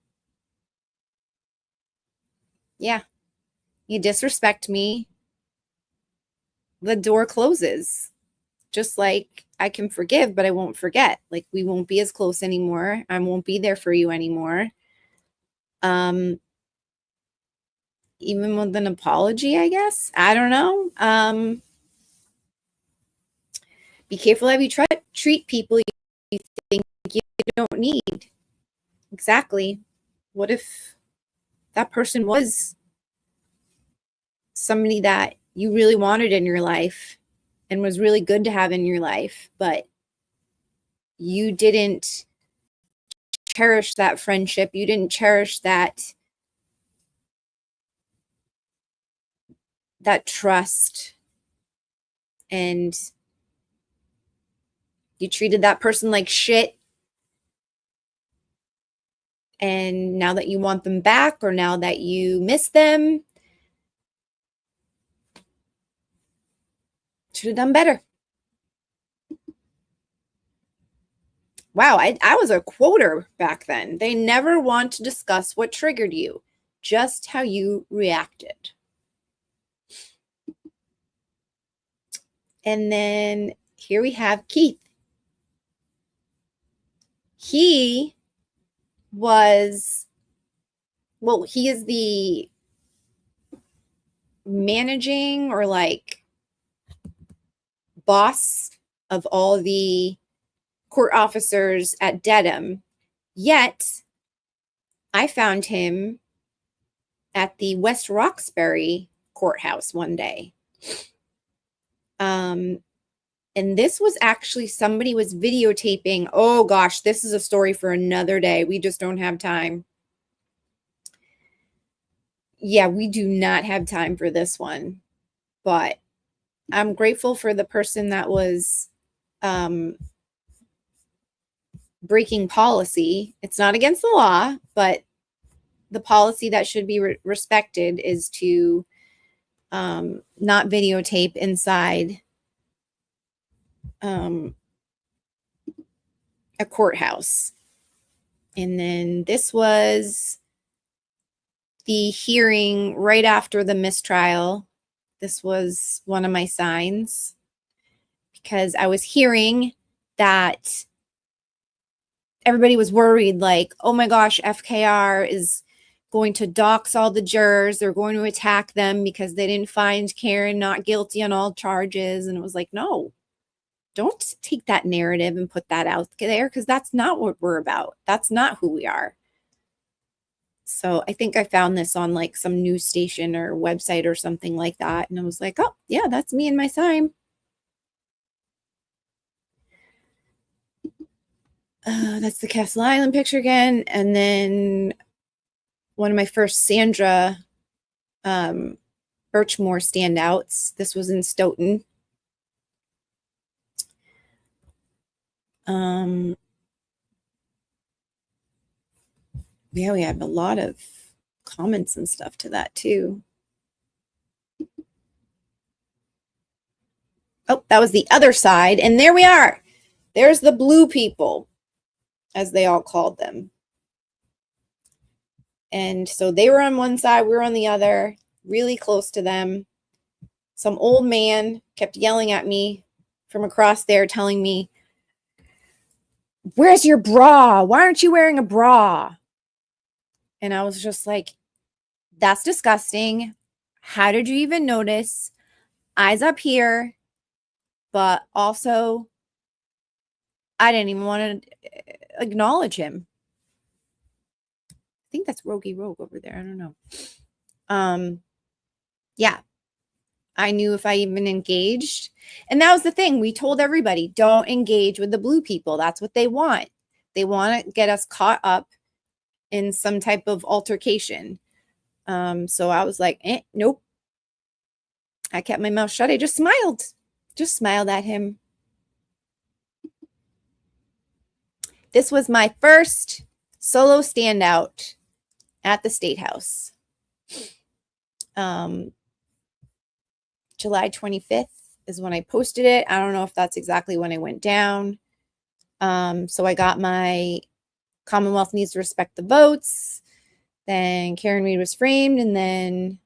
Yeah. You disrespect me, the door closes. Just like I can forgive, but I won't forget. Like we won't be as close anymore. I won't be there for you anymore. Even with an apology, I guess. I don't know. Be careful how you treat people you think you don't need. Exactly. What if that person was somebody that you really wanted in your life and was really good to have in your life, but you didn't cherish that friendship. You didn't cherish that trust, and you treated that person like shit. And now that you want them back, or now that you miss them, should have done better. Wow, I was a quoter back then. They never want to discuss what triggered you, just how you reacted. And then here we have Keith. He was, well, he is the managing or like boss of all the court officers at Dedham. Yet I found him at the West Roxbury courthouse one day. And this was actually, somebody was videotaping. Oh gosh, this is a story for another day. We just don't have time. Yeah, we do not have time for this one. But I'm grateful for the person that was breaking policy. It's not against the law, but the policy that should be respected is to not videotape inside a courthouse. And then this was the hearing right after the mistrial. This was one of my signs because I was hearing that everybody was worried, like, oh my gosh, FKR is going to dox all the jurors. They're going to attack them because they didn't find Karen not guilty on all charges. And it was like, no, don't take that narrative and put that out there, because that's not what we're about. That's not who we are. So I think I found this on like some news station or website or something like that. And I was like, oh yeah, that's me and my sign. That's the Castle Island picture again. And then one of my first Sandra Birchmore standouts. This was in Stoughton. Yeah, we have a lot of comments and stuff to that too. Oh, that was the other side. And there we are. There's the blue people, as they all called them. And so they were on one side, we were on the other, really close to them. Some old man kept yelling at me from across there, telling me, "Where's your bra? Why aren't you wearing a bra?" And I was just like, that's disgusting. How did you even notice? Eyes up here. But also, I didn't even want to acknowledge him. I think that's Rogie Rogue over there. I don't know. Yeah. I knew if I even engaged. And that was the thing. We told everybody, don't engage with the blue people. That's what they want. They want to get us caught up in some type of altercation. So I was like, nope. I kept my mouth shut. I just smiled at him. This was my first solo standout at the State House. July 25th is when I posted it. I don't know if that's exactly when I went down. So I got my Commonwealth needs to respect the votes. Then Karen Read was framed, and then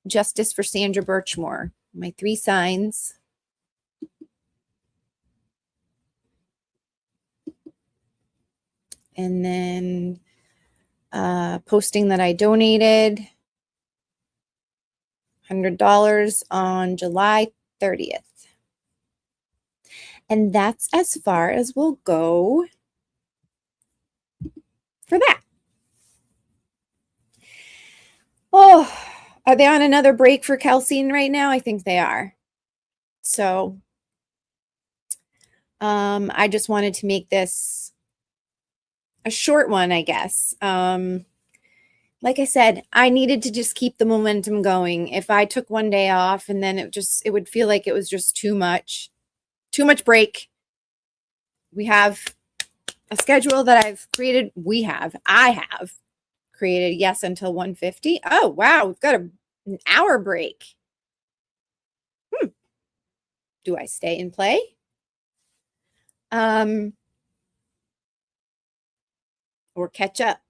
justice for Sandra Birchmore. My 3 signs. And then posting that I donated $100 on July 30th. And that's as far as we'll go for that. Oh, are they on another break for Kelsey right now? I think they are. So I just wanted to make this a short one, I guess. Like I said, I needed to just keep the momentum going. If I took one day off and then it would feel like it was just too much break. We have a schedule that I've created. I have created, yes, until 1:50. Oh, wow. We've got an hour break. Do I stay and play? Or catch up?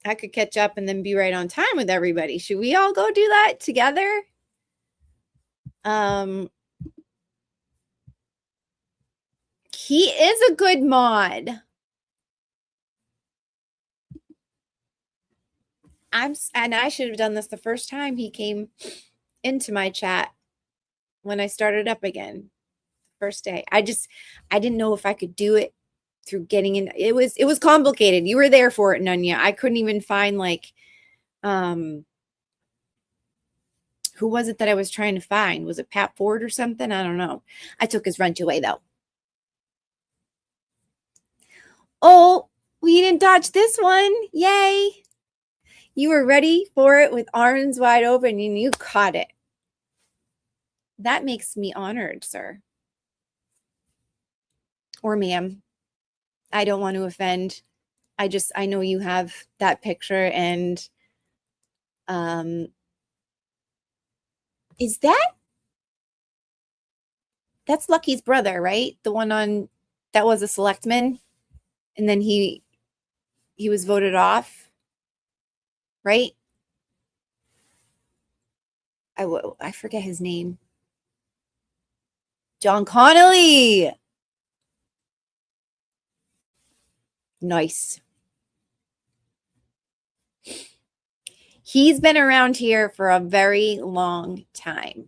I could catch up and then be right on time with everybody. Should we all go do that together? He is a good mod. And I should have done this the first time he came into my chat when I started up again. First day. I didn't know if I could do it through getting in. It was complicated. You were there for it, Nunya. I couldn't even find who was it that I was trying to find? Was it Pat Ford or something? I don't know. I took his wrench away though. Oh, we didn't dodge this one. Yay. You were ready for it with arms wide open and you caught it. That makes me honored, sir. Or ma'am. I don't want to offend. I know you have that picture, and is that's Lucky's brother, right? The one that was a selectman and then he was voted off, right? I forget his name. John Connolly. Nice. He's been around here for a very long time.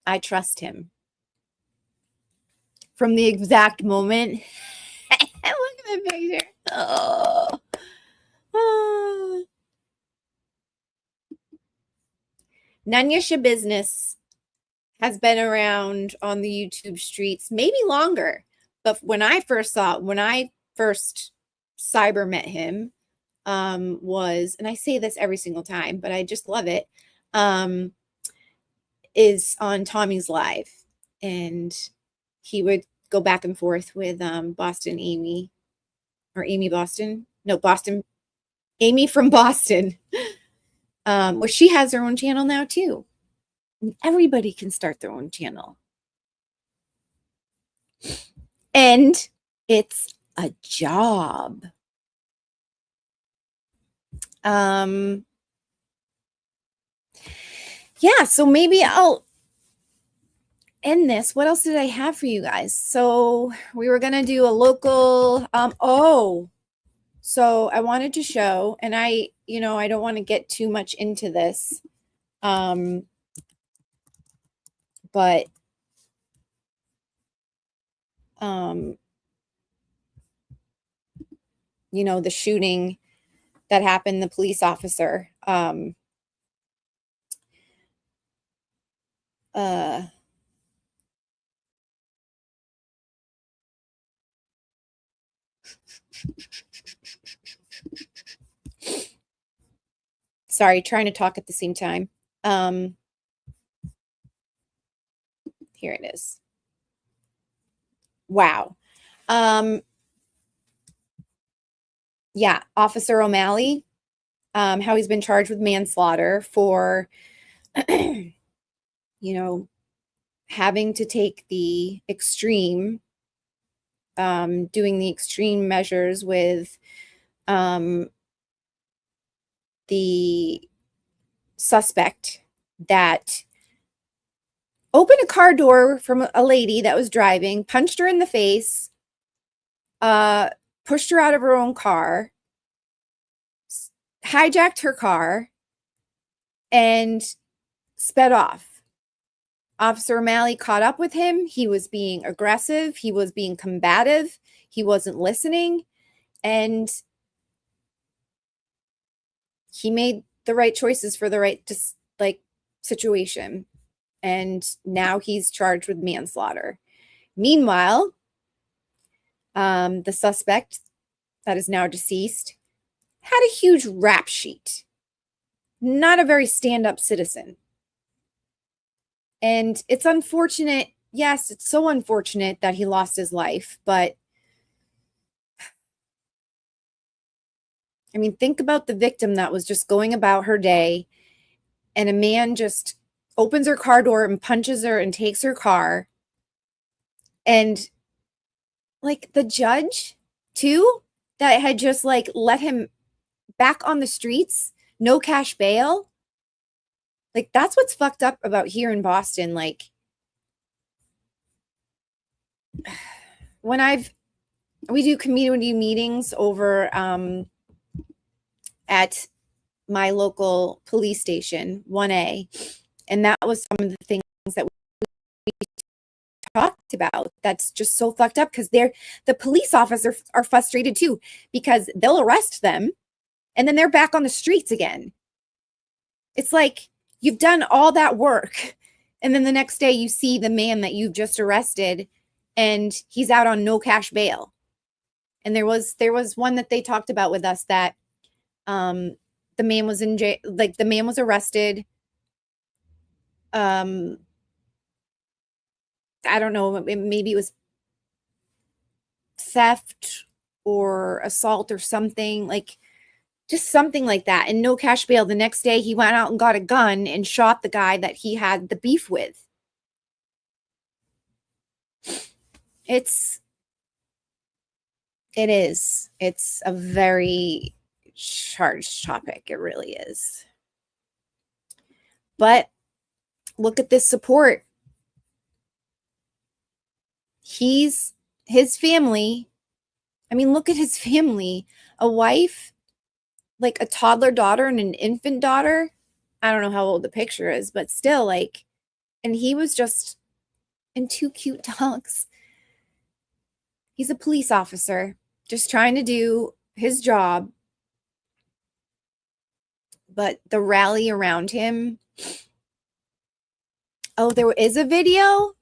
I trust him. From the exact moment. Look at that picture. Oh. Nunya Shabusiness has been around on the YouTube streets, maybe longer. But when I first cyber met him, was, and I say this every single time, but I just love it, is on Tommy's Live. And he would go back and forth with Boston Amy, or Amy Boston. No, Boston. Amy from Boston. Where she has her own channel now too. And everybody can start their own channel. And it's a job. Yeah, so maybe I'll end this. What else did I have for you guys? So we were gonna do a local so I wanted to show, and I don't want to get too much into this. But the shooting that happened, the police officer, sorry, trying to talk at the same time. Here it is. Wow. Yeah, Officer O'Malley, how he's been charged with manslaughter for, having to take the extreme, doing the extreme measures with the suspect that opened a car door from a lady that was driving, punched her in the face, pushed her out of her own car, hijacked her car, and sped off. Officer O'Malley caught up with him. He was being aggressive. He was being combative. He wasn't listening. And he made the right choices for the right situation. And now he's charged with manslaughter. Meanwhile, the suspect that is now deceased had a huge rap sheet. Not a very stand-up citizen. And it's unfortunate. Yes, it's so unfortunate that he lost his life. But, I mean, think about the victim that was just going about her day, and a man just opens her car door and punches her and takes her car. And, the judge, too, that had just, let him back on the streets, no cash bail. That's what's fucked up about here in Boston. When we do community meetings over at my local police station, 1A, and that was some of the things that we talked about. That's just so fucked up, because the police officers are frustrated too, because they'll arrest them and then they're back on the streets again. It's like, you've done all that work, and then the next day you see the man that you've just arrested and he's out on no cash bail. And there was one that they talked about with us that the man was in jail, the man was arrested. I don't know, maybe it was theft or assault or something, just something like that, and no cash bail. The next day he went out and got a gun and shot the guy that he had the beef with. It's a very charged topic. It really is. But look at this support. His family, I mean, look at his family, a wife, a toddler daughter and an infant daughter. I don't know how old the picture is, but still, and he was just, and 2 cute dogs. He's a police officer, just trying to do his job. But the rally around him. Oh, there is a video?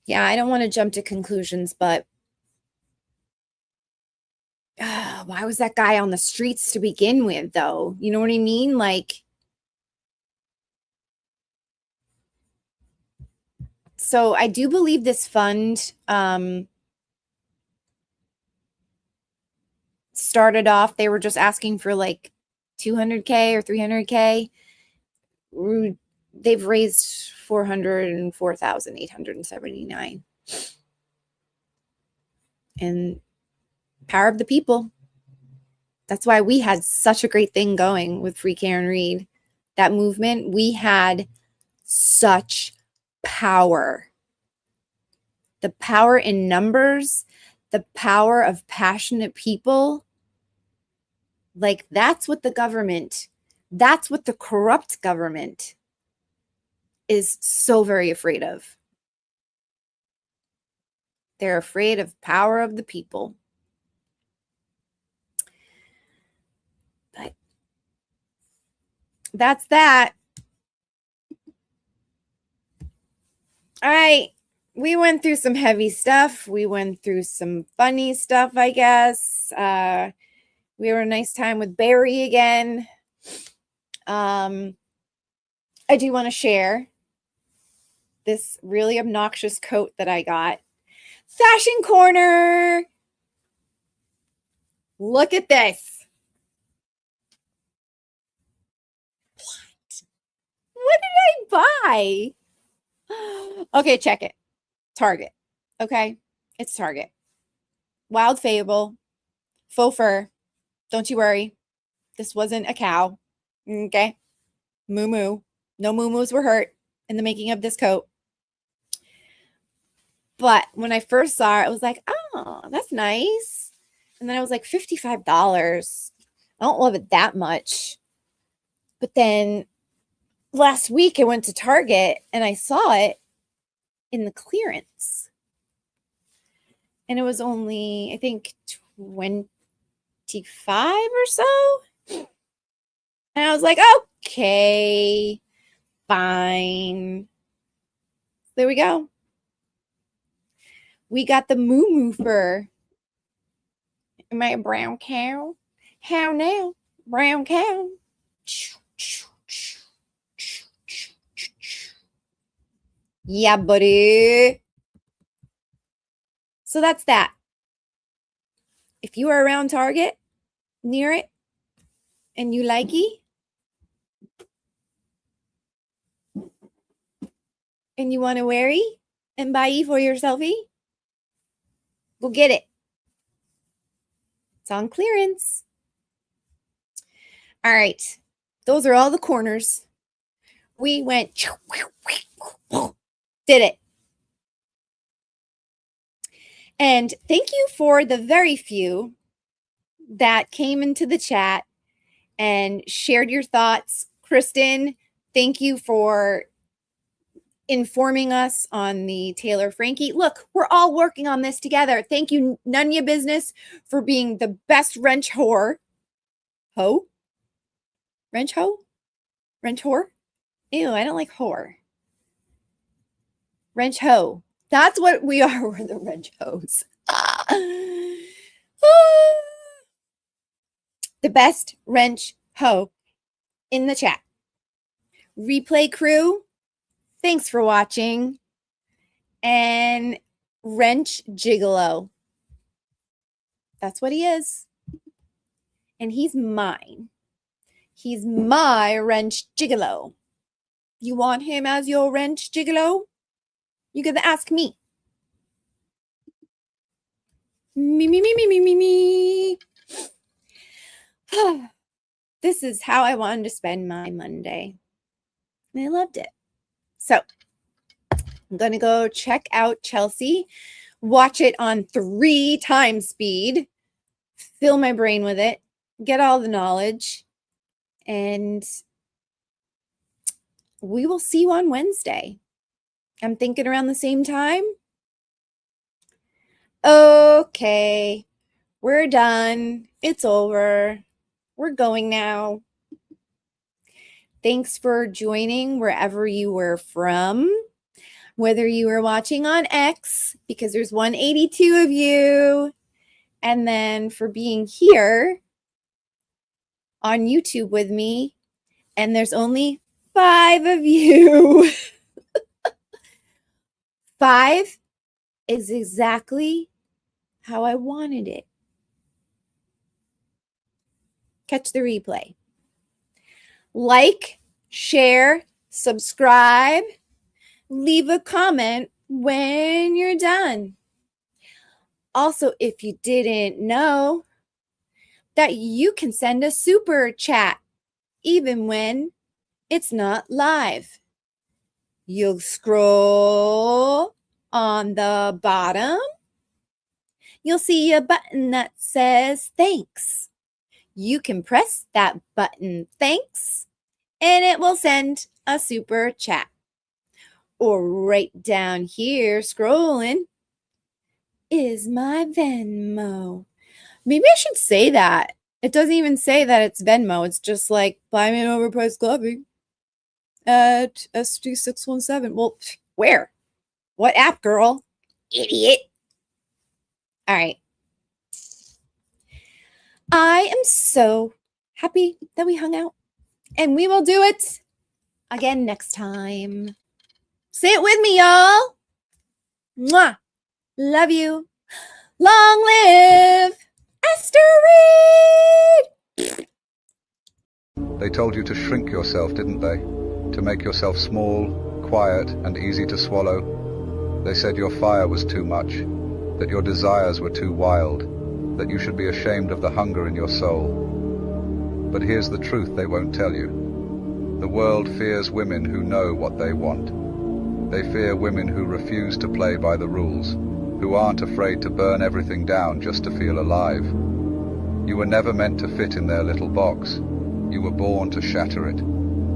Yeah, I don't want to jump to conclusions, but why was that guy on the streets to begin with, though? You know what I mean? So I do believe this fund started off, they were just asking for $200K or $300K. They've raised $404,879. And Power of the people. That's why we had such a great thing going with Free Karen Reed. That movement, we had such power. The power in numbers, the power of passionate people. Like, that's what the government, that's what the corrupt government is so very afraid of. They're afraid of power of the people. But that's that. All right. We went through some heavy stuff. We went through some funny stuff, I guess. We had a nice time with Barry again. I do want to share this really obnoxious coat that I got. Fashion Corner. Look at this. What did I buy? Okay, check it. Target. Okay, it's Target. Wild Fable. Faux fur. Don't you worry. This wasn't a cow. Okay. Moo moo. No moo moos were hurt in the making of this coat. But when I first saw it, I was like, oh, that's nice. And then I was like, $55. I don't love it that much. But then last week I went to Target and I saw it in the clearance. And it was only, I think, 25 or so. And I was like, okay, fine. There we go. We got the moo moo fur. Am I a brown cow? How now? Brown cow. Yeah, buddy. So that's that. If you are around Target, near it, and you like it, and you want to wear it and buy it for yourselfie, go get it. It's on clearance. All right. Those are all the corners. We went, did it. And thank you for the very few that came into the chat and shared your thoughts. Kristen, thank you for informing us on the Taylor Frankie. Look, we're all working on this together. Thank you, Nunya Business, for being the best wrench whore. Wrench hoe? Wrench whore? Ew, I don't like whore. Wrench hoe. That's what we are. We're the wrench hoes. The best wrench hoe in the chat. Replay crew, thanks for watching. And Wrench Gigolo. That's what he is. And he's mine. He's my wrench gigolo. You want him as your wrench gigolo? You gotta ask me. Me. This is how I wanted to spend my Monday. And I loved it. So I'm going to go check out Chelsea, watch it on 3 times speed, fill my brain with it, get all the knowledge, and we will see you on Wednesday. I'm thinking around the same time. Okay, we're done. It's over. We're going now. Thanks for joining wherever you were from. Whether you were watching on X, because there's 182 of you, and then for being here on YouTube with me, and there's only 5 of you. 5 is exactly how I wanted it. Catch the replay. Like, share, subscribe, leave a comment when you're done. Also, if you didn't know, that you can send a super chat even when it's not live. You'll scroll on the bottom. You'll see a button that says thanks. You can press that button, thanks, and it will send a super chat. Or right down here, scrolling, is my Venmo. Maybe I should say that. It doesn't even say that it's Venmo. It's just like, buy me an overpriced coffee at SD617. Well, where? What app, girl? Idiot. All right. I am so happy that we hung out, and we will do it again next time. Say it with me, y'all. Mwah. Love you. Long live Esther Reed. They told you to shrink yourself, didn't they? To make yourself small, quiet, and easy to swallow. They said your fire was too much, that your desires were too wild, that you should be ashamed of the hunger in your soul. But here's the truth they won't tell you. The world fears women who know what they want. They fear women who refuse to play by the rules, who aren't afraid to burn everything down just to feel alive. You were never meant to fit in their little box. You were born to shatter it.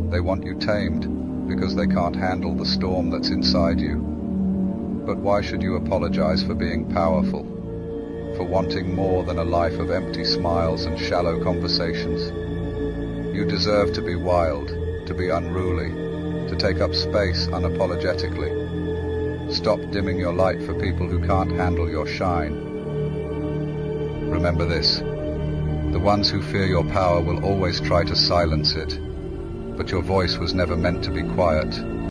They want you tamed because they can't handle the storm that's inside you. But why should you apologize for being powerful? For wanting more than a life of empty smiles and shallow conversations? You deserve to be wild, to be unruly, to take up space unapologetically. Stop dimming your light for people who can't handle your shine. Remember this, the ones who fear your power will always try to silence it, but your voice was never meant to be quiet.